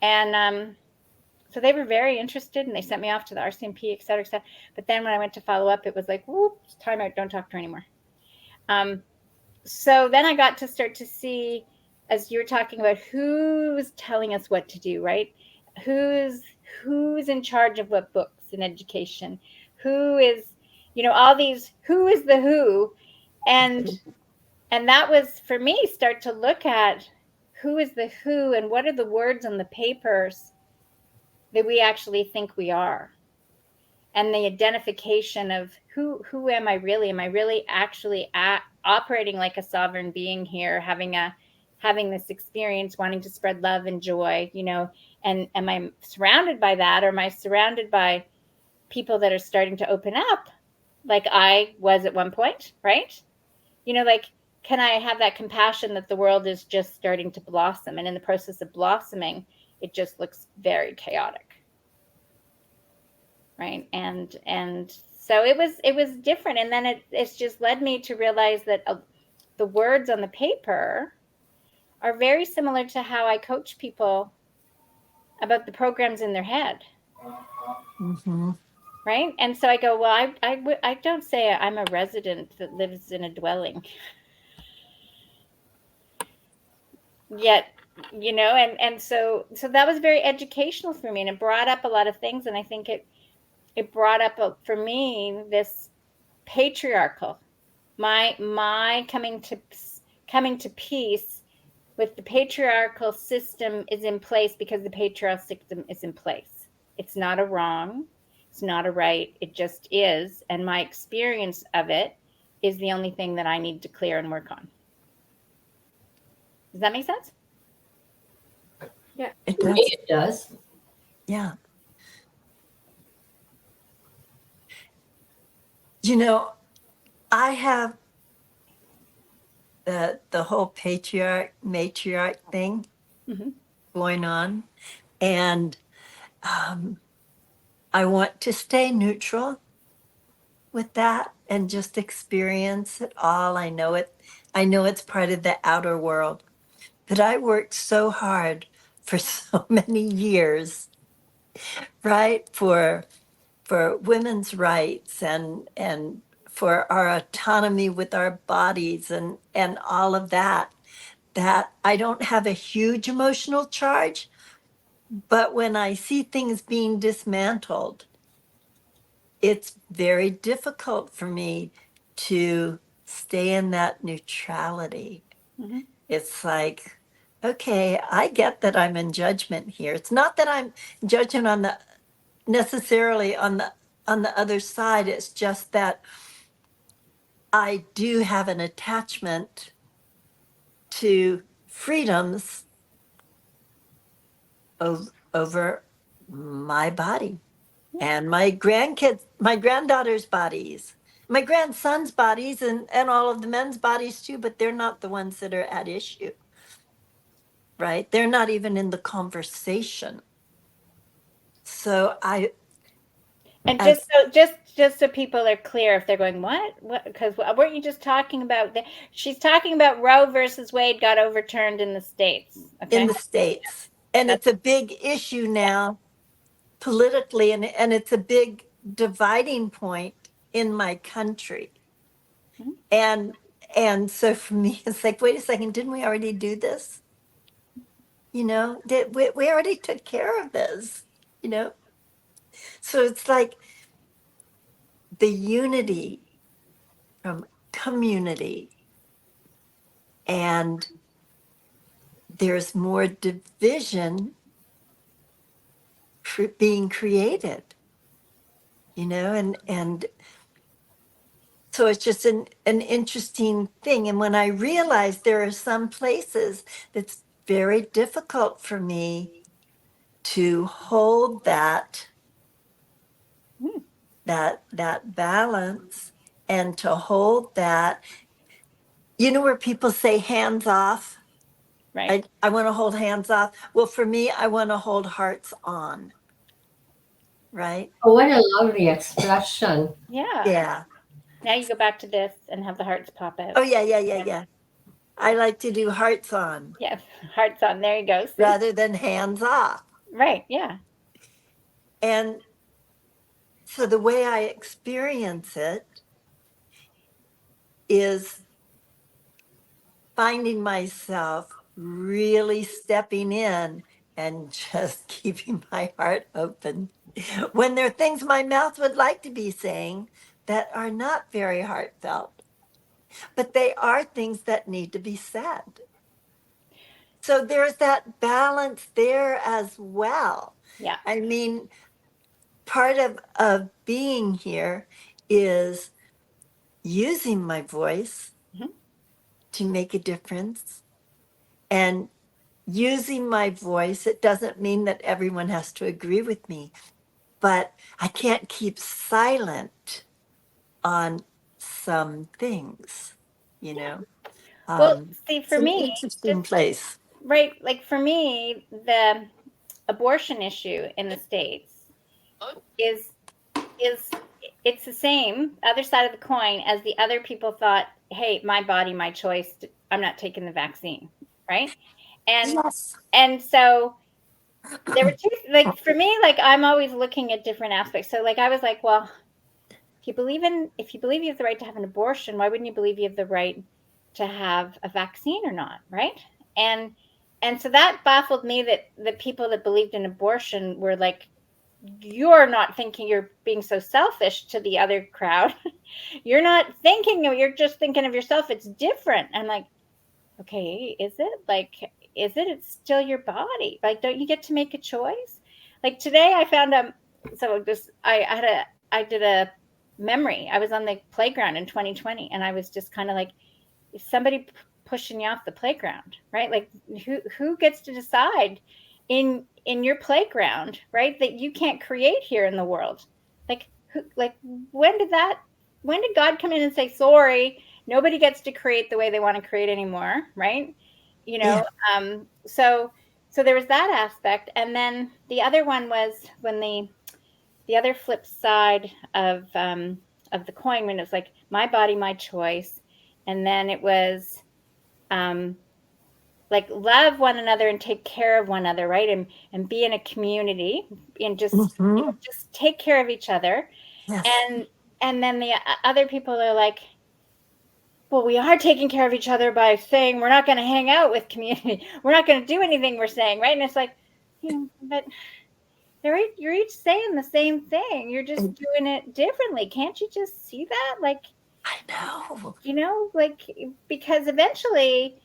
And so they were very interested, and they sent me off to the RCMP, et cetera, et cetera. But then when I went to follow up, it was like, whoops, time out, don't talk to her anymore. So then I got to start to see, as you were talking about, who's telling us what to do, right? Who's in charge of what books and education? Who is, you know, all these, who is the who? And that was, for me, start to look at who is the who, and what are the words on the papers that we actually think we are. and the identification of who am I really? Am I really actually operating like a sovereign being here, having this experience, wanting to spread love and joy, and am I surrounded by that, or am I surrounded by people that are starting to open up like I was at one point, right? Like, can I have that compassion that the world is just starting to blossom, and in the process of blossoming, it just looks very chaotic, right? And so it was different, and then it's just led me to realize that the words on the paper are very similar to how I coach people about the programs in their head.
Mm-hmm.
Right. And so I go, well, I don't say I'm a resident that lives in a dwelling yet, and so that was very educational for me, and it brought up a lot of things. And I think it brought up for me this patriarchal, my coming to peace with the patriarchal system is in place because the patriarchal system is in place. It's not a wrong, it's not a right, it just is. And my experience of it is the only thing that I need to clear and work on. Does that make sense?
Yeah.
It
To me,
does.
it does.
Yeah. You know, I have the whole patriarch matriarch thing
Mm-hmm.
going on, and I want to stay neutral with that and just experience it all. I know it. I know it's part of the outer world, but I worked so hard for so many years, right? For women's rights and for our autonomy with our bodies and all of that, that I don't have a huge emotional charge, but when I see things being dismantled, it's very difficult for me to stay in that neutrality.
Mm-hmm.
It's like, okay, I get that I'm in judgment here. It's not that I'm judging on the necessarily on the other side. It's just that I do have an attachment to freedoms over my body and my grandkids, my granddaughter's bodies, my grandson's bodies, and all of the men's bodies too, but they're not the ones that are at issue, right? They're not even in the conversation. So
And
as
just so people are clear, if they're going, what? Because weren't you just talking about she's talking about Roe versus Wade got overturned in the States.
in
Okay.
the States, and
That's
it's a big issue now politically, and it's a big dividing point in my country.
Mhm.
And and so for me, it's like, wait a second, didn't we already do this? Did we already took care of this? You know, so it's like the unity from community, and there's more division being created. And so it's just an interesting thing. And when I realized there are some places that's very difficult for me to hold
Mhm.
that balance, and to hold that, where people say hands off.
Right.
I want to hold hands off. Well, for me, I want to hold hearts on, right?
Oh, what a lovely expression.
Yeah.
Yeah.
Now you go back to this and have the hearts pop out.
Oh, yeah. I like to do hearts on
Yeah. Hearts on. There you go. See?
rather than hands off.
Right. Yeah.
And so the way I experience it is finding myself really stepping in and just keeping my heart open when there are things my mouth would like to be saying that are not very heartfelt, but they are things that need to be said. So there's that balance there as well.
Yeah.
I mean, part of being here is using my voice
Mhm.
to make a difference. And using my voice, it doesn't mean that everyone has to agree with me, but I can't keep silent on some things, you know.
Well, see,
It's
for
an
me,
interesting
just
place.
right, like for me, the abortion issue in the States is is it's the same other side of the coin as the other people thought, hey, my body, my choice, I'm not taking the vaccine, right? And
Yes.
and so there were two, like for me, like I'm always looking at different aspects. So like I was like, well, if you believe you have the right to have an abortion, why wouldn't you believe you have the right to have a vaccine or not, right? And and so that baffled me that the people that believed in abortion were like, you're not thinking, you're being so selfish to the other crowd. You're not thinking, you're just thinking of yourself. It's different. I'm like, okay, is it? Like, is it? It's still your body. Like, don't you get to make a choice? Like today I found so just I did a memory. I was on the playground in 2020 and I was just kind of like, is somebody pushing you off the playground, right? Like who gets to decide in your playground, right? That you can't create here in the world. Like who, like when did God come in and say, sorry, nobody gets to create the way they want to create anymore, right? You
Yeah.
know, so there was that aspect. And then the other one was when the other flip side of the coin, when it was like my body, my choice. And then it was um like love one another and take care of one another, right? And be in a community and just
Hmm.
just take care of each other.
Yes.
And then the other people are like, well, we are taking care of each other by saying we're not going to hang out with community. We're not going to do anything we're saying, right? And it's like, but you're each saying the same thing. You're just
And
doing it differently. Can't you just see that? Like,
I know.
like because eventually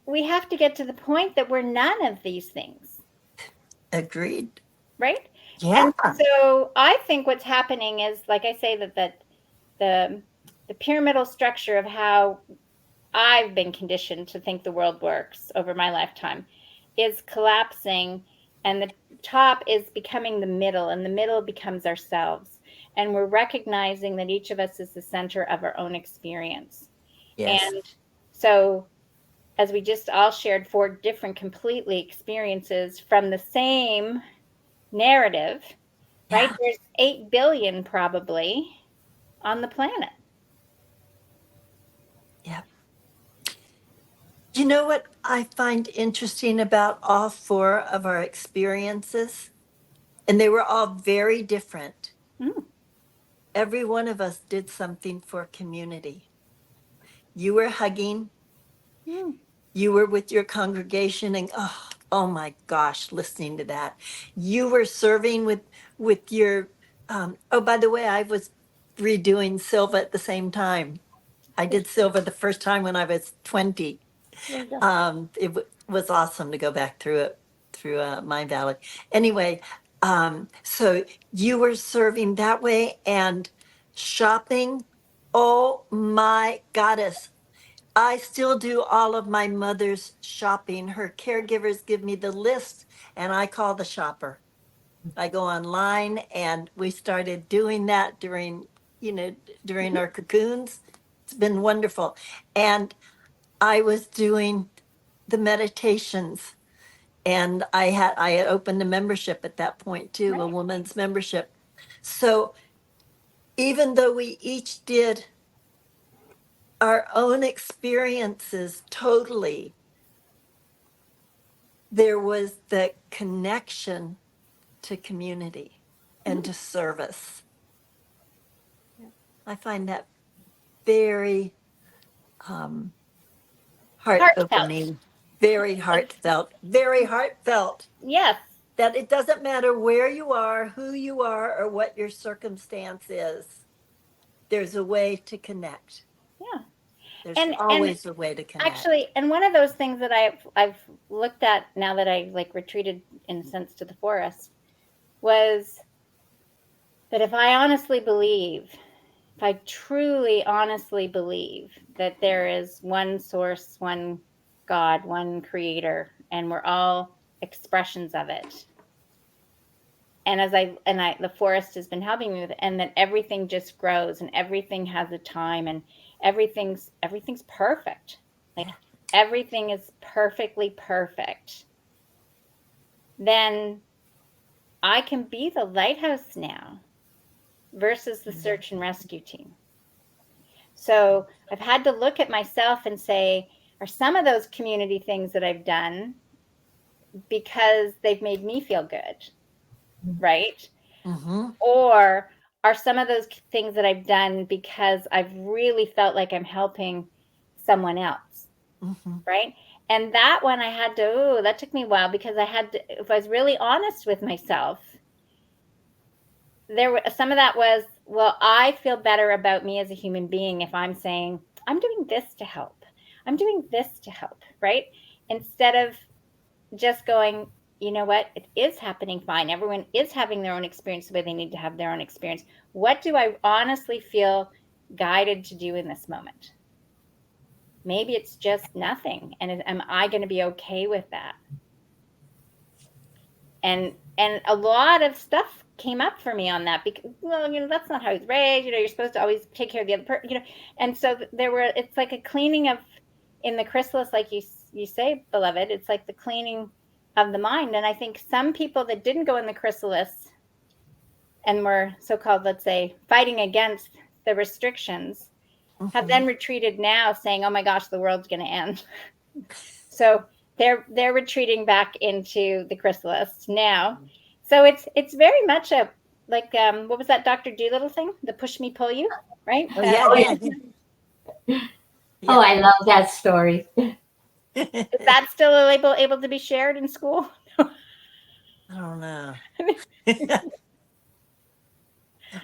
we have to get to the point that we're none of these things,
Agreed.
right?
Yeah.
And so I think what's happening is, like I say, that the the pyramidal structure of how I've been conditioned to think the world works over my lifetime is collapsing, and the top is becoming the middle, and the middle becomes ourselves. And we're recognizing that each of us is the center of our own experience.
Yes.
And so, as we just all shared four different completely experiences from the same narrative, right?
Yeah.
There's 8 billion probably on the planet.
Yeah. You know what I find interesting about all four of our experiences? And they were all very different.
Mm,
Every one of us did something for community. You were hugging,
mm,
you were with your congregation and oh my gosh, listening to that. You were serving with your oh, by the way, I was redoing Silva at the same time. I did Silva the first time when I was 20.
there you go.
Was awesome to go back through it through Mind Valley. Anyway, so you were serving that way and shopping. Oh my goddess. I still do all of my mother's shopping. Her caregivers give me the list and I call the shopper. I go online and we started doing that during our cocoons. It's been wonderful. And I was doing the meditations and I had opened a membership at that point too, a
Right.
woman's membership. So even though we each did our own experiences totally, there was the connection to community and
Mm,
to service.
yeah.
I find that very um, heart
Heartfelt.
opening, very heartfelt.
Yes.
That it doesn't matter where you are, who you are, or what your circumstance is, there's a way to connect.
Yeah.
There's
And
always a way to connect.
actually, and one of those things that I've looked at now that I like retreated in a sense to the forest was that if I truly honestly believe that there is one source, one God, one creator, and we're all expressions of it. And the forest has been helping me with it, and that everything just grows and everything has a time and everything's perfect. Like everything is perfectly perfect. Then I can be the lighthouse now versus the search and rescue team. So I've had to look at myself and say, are some of those community things that I've done because they've made me feel good, right?
Mm-hmm.
Or are some of those things that I've done because I've really felt like I'm helping someone else,
Mm-hmm.
right? And that one I had to, that took me a while because I had to, if I was really honest with myself, there were some of that was, well, I feel better about me as a human being if I'm saying, I'm doing this to help. I'm doing this to help, right? Instead of just going, you know what, it is happening fine. Everyone is having their own experience the way they need to have their own experience. What do I honestly feel guided to do in this moment? Maybe it's just nothing. And am I going to be okay with that? And a lot of stuff came up for me on that because, well, that's not how I was raised. You're supposed to always take care of the other person. And so it's like a cleaning of, in the chrysalis, like you say, beloved, it's like the cleaning of the mind. And I think some people that didn't go in the chrysalis and were so-called, let's say, fighting against the restrictions, have then retreated now saying, oh my gosh, the world's going to end. So they're retreating back into the chrysalis now. So it's very much a, like, what was that Dr. Doolittle thing? The push me pull you, right?
Oh yeah, yeah,
Oh,
yeah.
I love that story.
Is that still able to be shared in school?
I don't know.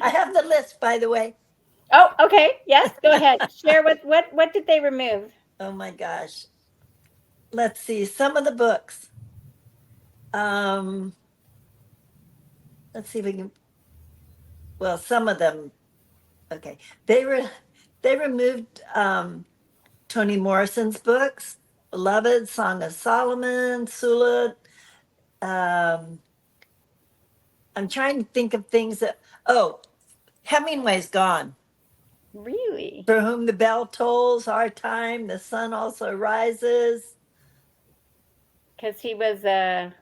I have the list, by the way.
Oh, okay. Yes, go ahead. Share what did they remove?
Oh my gosh. Let's see some of the books. Um, let's see if we can. Well, some of them. Okay, they removed Toni Morrison's books, Beloved, Song of Solomon, Sulat. Um, I'm trying to think of things that. Oh, Hemingway's gone.
Really?
For whom the bell tolls, our time, the sun also rises.
Because he was a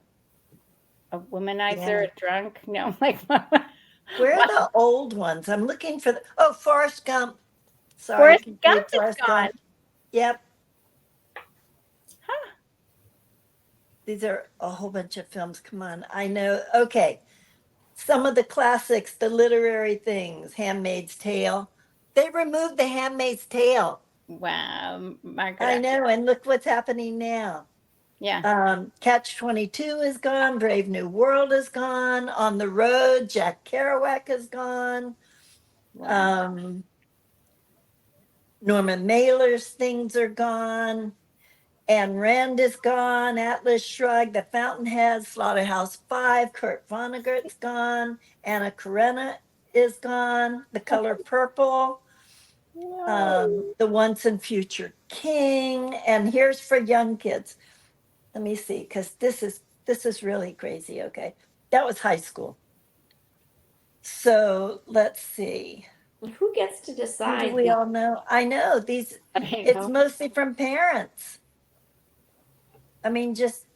womanizer,
Yeah.
a drunk? No, like
Where are
what?
the old ones? I'm looking for the. Oh, Forrest Gump. Sorry,
Forrest
can you
Gump
read
is
Forrest
gone.
Gump? Yep.
Huh.
These are a whole bunch of films. Come on. I know. Okay. Some of the classics, the literary things, Handmaid's Tale. They removed the Handmaid's Tale.
Wow, Margaret.
I know. And look what's happening now.
Yeah.
Catch 22 is gone. Brave New World is gone. On the Road, Jack Kerouac is gone.
Wow.
Norman Mailer's things are gone. Anne Rand is gone. Atlas Shrugged. The Fountainhead. Slaughterhouse-Five. Kurt Vonnegut's gone. Anna Karenina is gone. The Color Purple.
No.
The Once and Future King. And here's for young kids. Let me see, because this is really crazy. Okay, that was high school. So let's see.
Who gets to
Who do
decide
we
these?
all know? I know these.
I
It's
know.
mostly from parents. I mean, just,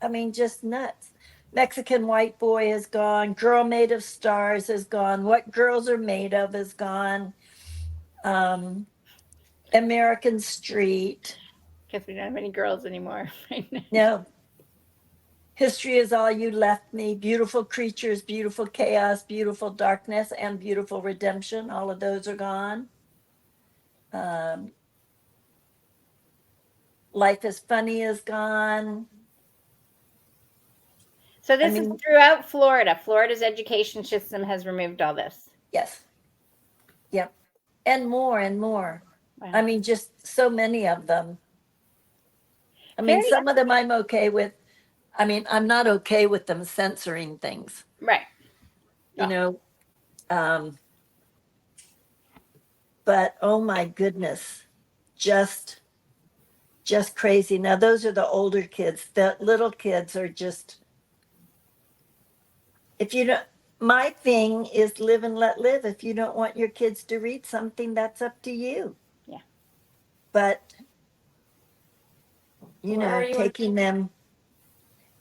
I mean, just nuts. Mexican White Boy is gone. Girl Made of Stars is gone. What Girls Are Made of is gone. Um, American Street.
Guess we don't have any girls anymore right now.
No. History is All You Left Me. Beautiful Creatures, Beautiful Chaos, Beautiful Darkness, and Beautiful Redemption. All of those are gone. Um, Life is Funny is gone.
So this is throughout Florida. Florida's education system has removed all this.
Yes. Yep. And more and more.
Wow.
I mean, just so many of them. I mean,
Very
some of them I'm okay with. I mean, I'm not okay with them censoring things,
Right.
you know. But oh my goodness, just just crazy. Now those are the older kids. The little kids are just, if you don't, my thing is live and let live. If you don't want your kids to read something, that's up to you.
Yeah.
But
Where are you?
taking them,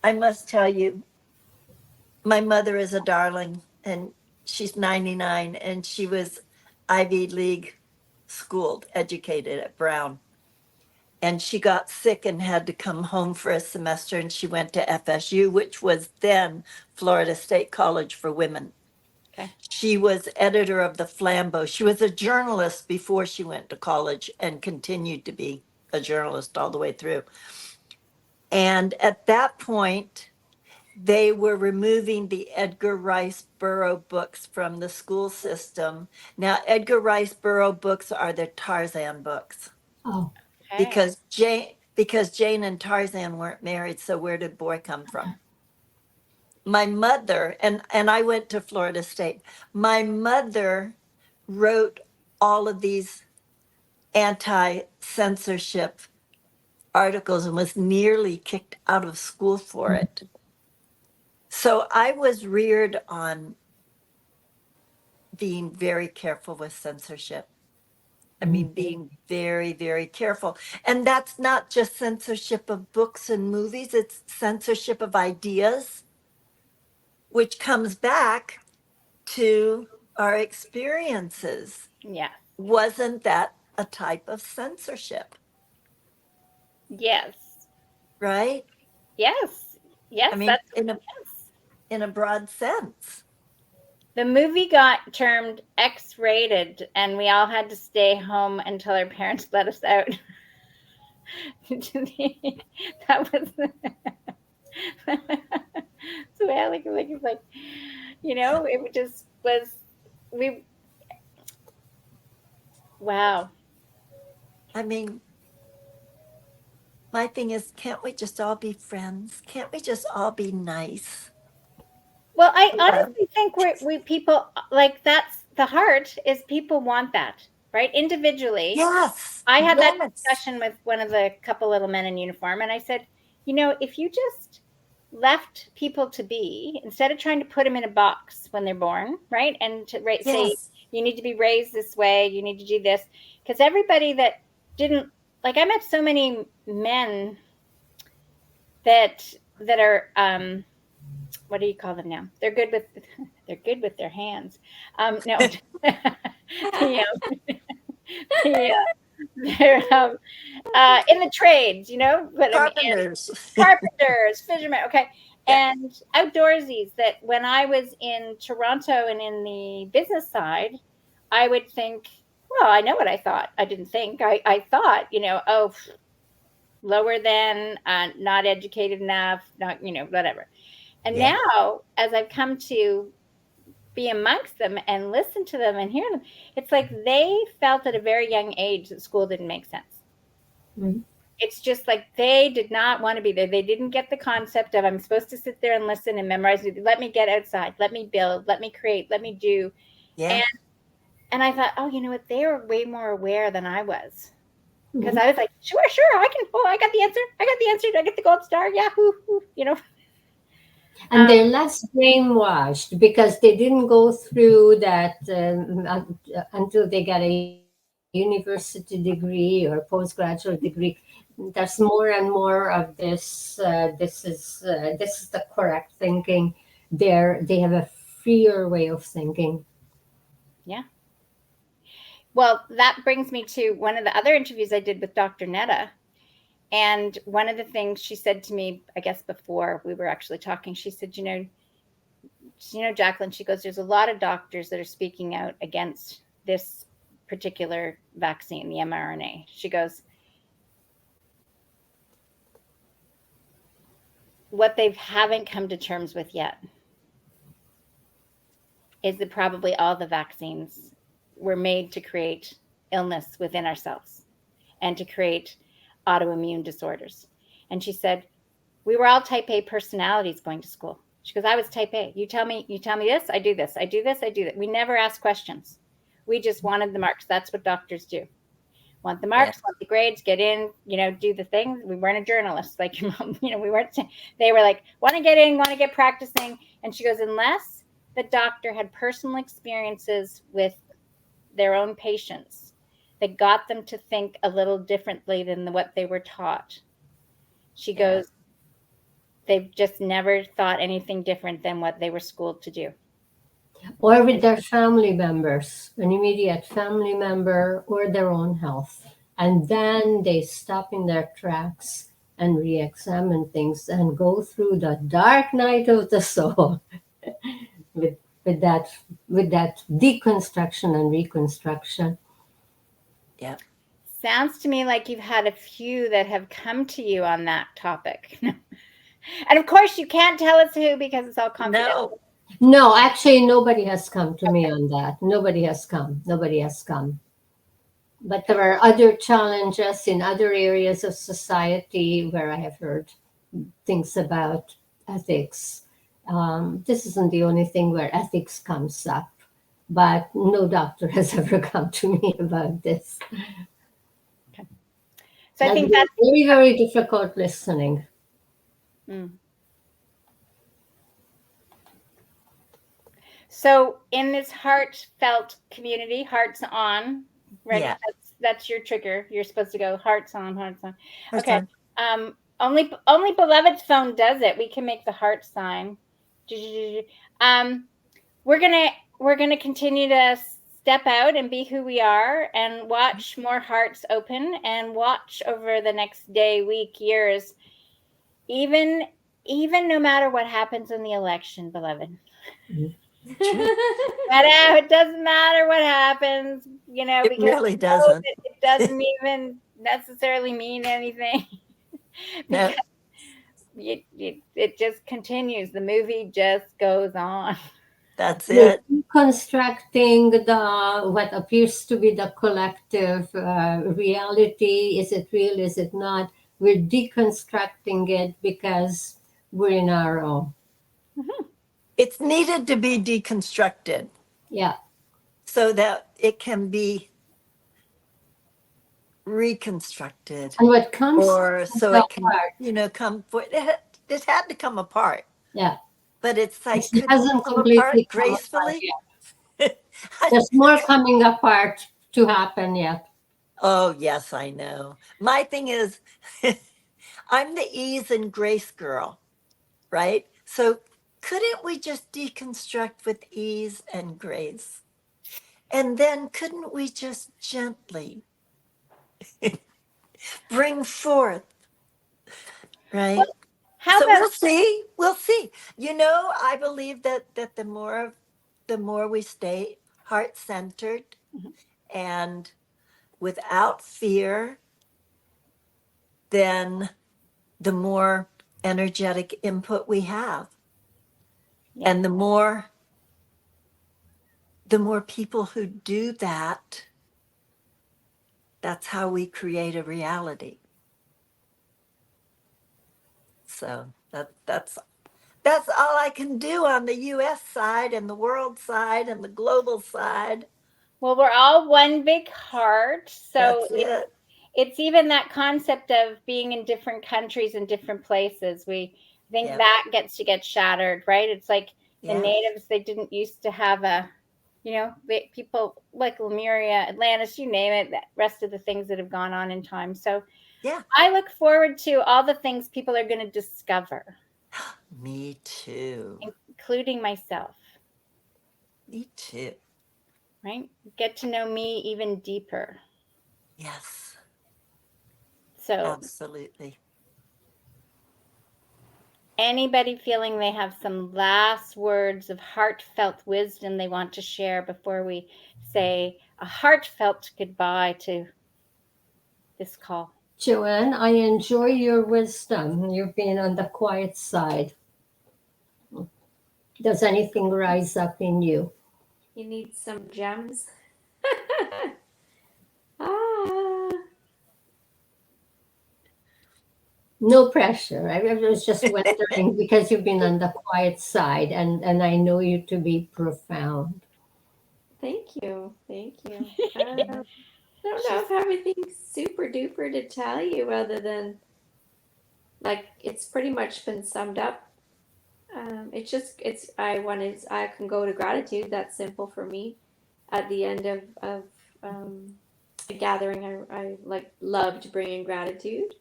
I must tell you, my mother is a darling, and she's 99, and she was Ivy League schooled, educated at Brown. And she got sick and had to come home for a semester, and she went to FSU, which was then Florida State College for Women.
Okay.
She was editor of the Flambeau. She was a journalist before she went to college and continued to be a journalist all the way through. And at that point, they were removing the Edgar Rice Burroughs books from the school system. Now, Edgar Rice Burroughs books are the Tarzan books
Oh,
Okay.
because Jane and Tarzan weren't married. So where did boy come from? My mother, and I went to Florida State. My mother wrote all of these anti-censorship articles and was nearly kicked out of school for it. So I was reared on being very careful with censorship. I mean, being very, very careful. And that's not just censorship of books and movies, it's censorship of ideas, which comes back to our experiences.
Yeah.
Wasn't that a type of censorship?
Yes.
Right?
Yes. Yes.
I mean,
That's yes.
in a broad sense.
The movie got termed X-rated, and we all had to stay home until our parents let us out. That was so I like it's like, it just was we wow.
I mean, my thing is, can't we just all be friends? Can't we just all be nice?
Well, I
Yeah.
honestly think we people like that's the heart is people want that, right? Individually.
Yes,
I had that
yes,
discussion with one of the couple little men in uniform, and I said, if you just left people to be instead of trying to put them in a box when they're born, right? And to say
yes,
you need to be raised this way, you need to do this, because everybody that didn't like, I met so many men that are what do you call them now? They're good with their hands. No, the, the, they're in the trades, but I mean, and
carpenters.
carpenters, fishermen, okay,
Yeah,
and outdoorsies. That when I was in Toronto and in the business side, I would think, well, I know what I thought. I didn't think. I thought, oh, lower than, not educated enough, not, whatever. And
yeah,
now, as I've come to be amongst them and listen to them and hear them, it's like they felt at a very young age that school didn't make sense.
mm-hmm.
It's just like they did not want to be there. They didn't get the concept of I'm supposed to sit there and listen and memorize. Let me get outside. Let me build. Let me create. Let me do.
yeah,
And and I thought, oh, you know what? They were way more aware than I was, because
Mm-hmm.
I was like, sure, I can. Oh, I got the answer. I got the answer. I get the gold star. Yahoo!
And
Um,
they're less brainwashed because they didn't go through that until they got a university degree or postgraduate degree. There's more and more of this. This is the correct thinking. They have a freer way of thinking.
yeah. Well, that brings me to one of the other interviews I did with Dr. Netta. And one of the things she said to me, I guess before we were actually talking, she said, Jacqueline, she goes, there's a lot of doctors that are speaking out against this particular vaccine, the mRNA. She goes, what they haven't come to terms with yet is that probably all the vaccines were made to create illness within ourselves and to create autoimmune disorders. And she said, We were all type A personalities going to school. She goes, I was type A. You tell me this, I do this, I do this, I do that. We never asked questions. We just wanted the marks. That's what doctors do. Want the
Yeah.
marks, want the grades, get in, do the thing. We weren't a journalist like your mom, we weren't. They were like, want to get in, want to get practicing. And she goes, unless the doctor had personal experiences with their own patients that got them to think a little differently than what they were taught. She goes, they've just never thought anything different than what they were schooled to do.
Or with their family members, an immediate family member or their own health. And then they stop in their tracks and re-examine things and go through the dark night of the soul with, with that with that deconstruction and reconstruction.
Yeah.
Sounds to me like you've had a few that have come to you on that topic. And of course, you can't tell us who because it's all confidential.
No, actually, nobody has come to me on that. Nobody has come. Nobody has come. But there are other challenges in other areas of society where I have heard things about ethics. This isn't the only thing where ethics comes up, but no doctor has ever come to me about this.
Okay. So I think
that's very, very difficult listening.
So in this heartfelt community, hearts on, right?
Yeah.
That's your trigger. You're supposed to go hearts on, hearts on.
Hearts
okay.
on.
Only Beloved's phone does it. We can make the heart sign. We're gonna continue to step out and be who we are and watch more hearts open and watch over the next day, week, years, even no matter what happens in the election, beloved. But it doesn't matter what happens,
It
because
really doesn't.
It doesn't even necessarily mean anything. Because it just continues. The movie just goes on.
That's it.
Constructing what appears to be the collective reality. Is it real? Is it not? We're deconstructing it because we're in our own.
Mm-hmm. It's needed to be deconstructed.
Yeah.
So that it can be reconstructed.
And what comes
or so it can, come for it had to come apart.
Yeah.
But it's like
it hasn't completely come gracefully. Yet. There's more coming apart to happen yet.
Oh, yes, I know. My thing is, I'm the ease and grace girl, right? So couldn't we just deconstruct with ease and grace? And then couldn't we just gently bring forth, right?
Well,
we'll see. We'll see. I believe that the more we stay heart-centered and without fear, then the more energetic input we have. Yeah. And the more people who do that, that's how we create a reality. So that's all I can do on the US side and the world side and the global side.
Well, we're all one big heart. So it's even that concept of being in different countries and different places. We think that gets to get shattered, right? It's like the natives, they didn't used to have people like Lemuria, Atlantis, you name it, the rest of the things that have gone on in time. So I look forward to all the things people are going to discover.
Me too.
Including myself.
Me too.
Right? Get to know me even deeper.
Yes.
So
absolutely.
Anybody feeling they have some last words of heartfelt wisdom they want to share before we say a heartfelt goodbye to this call?
Joanne, I enjoy your wisdom. You've been on the quiet side. Does anything rise up in you?
You need some gems.
No pressure. I was just wondering because you've been on the quiet side, and I know you to be profound.
Thank you. Thank you. I don't know if everything's super duper to tell you other than like it's pretty much been summed up. I can go to gratitude. That's simple for me. At the end of a gathering, I like loved bringing gratitude.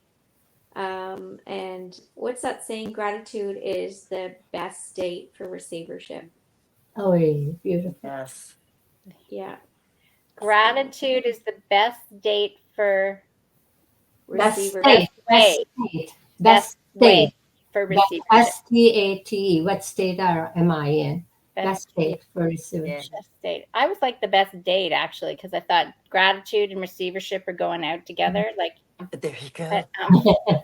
And what's that saying? Gratitude is the best state for receivership.
Oh, beautiful.
Yes.
Yeah.
Gratitude is the best date for
Best
Receivership.
state. Best
way.
state.
Best
Best
way
state.
for receivership.
STATE. What state am I in? Best
Yeah,
state for receivership.
best date. I was like the best date actually because I thought gratitude and receivership are going out together. Like,
There you go.
but,
Oh,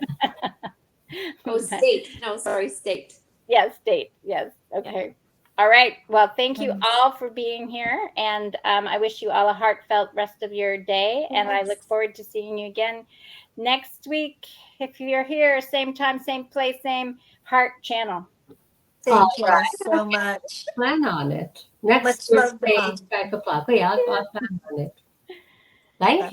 but-
state. No, sorry, state.
yes, date. Yes. Okay. All right. Well, thank you
Thanks.
all for being here, and I wish you all a heartfelt rest of your day. And I look forward to seeing you again next week. If you're here, same time, same place, same heart channel.
Thank you
Alright.
so much.
Plan on it. Next
Much love,
Thursday,
Mom.
5 o'clock. Yeah, I'll plan on it. Thank you.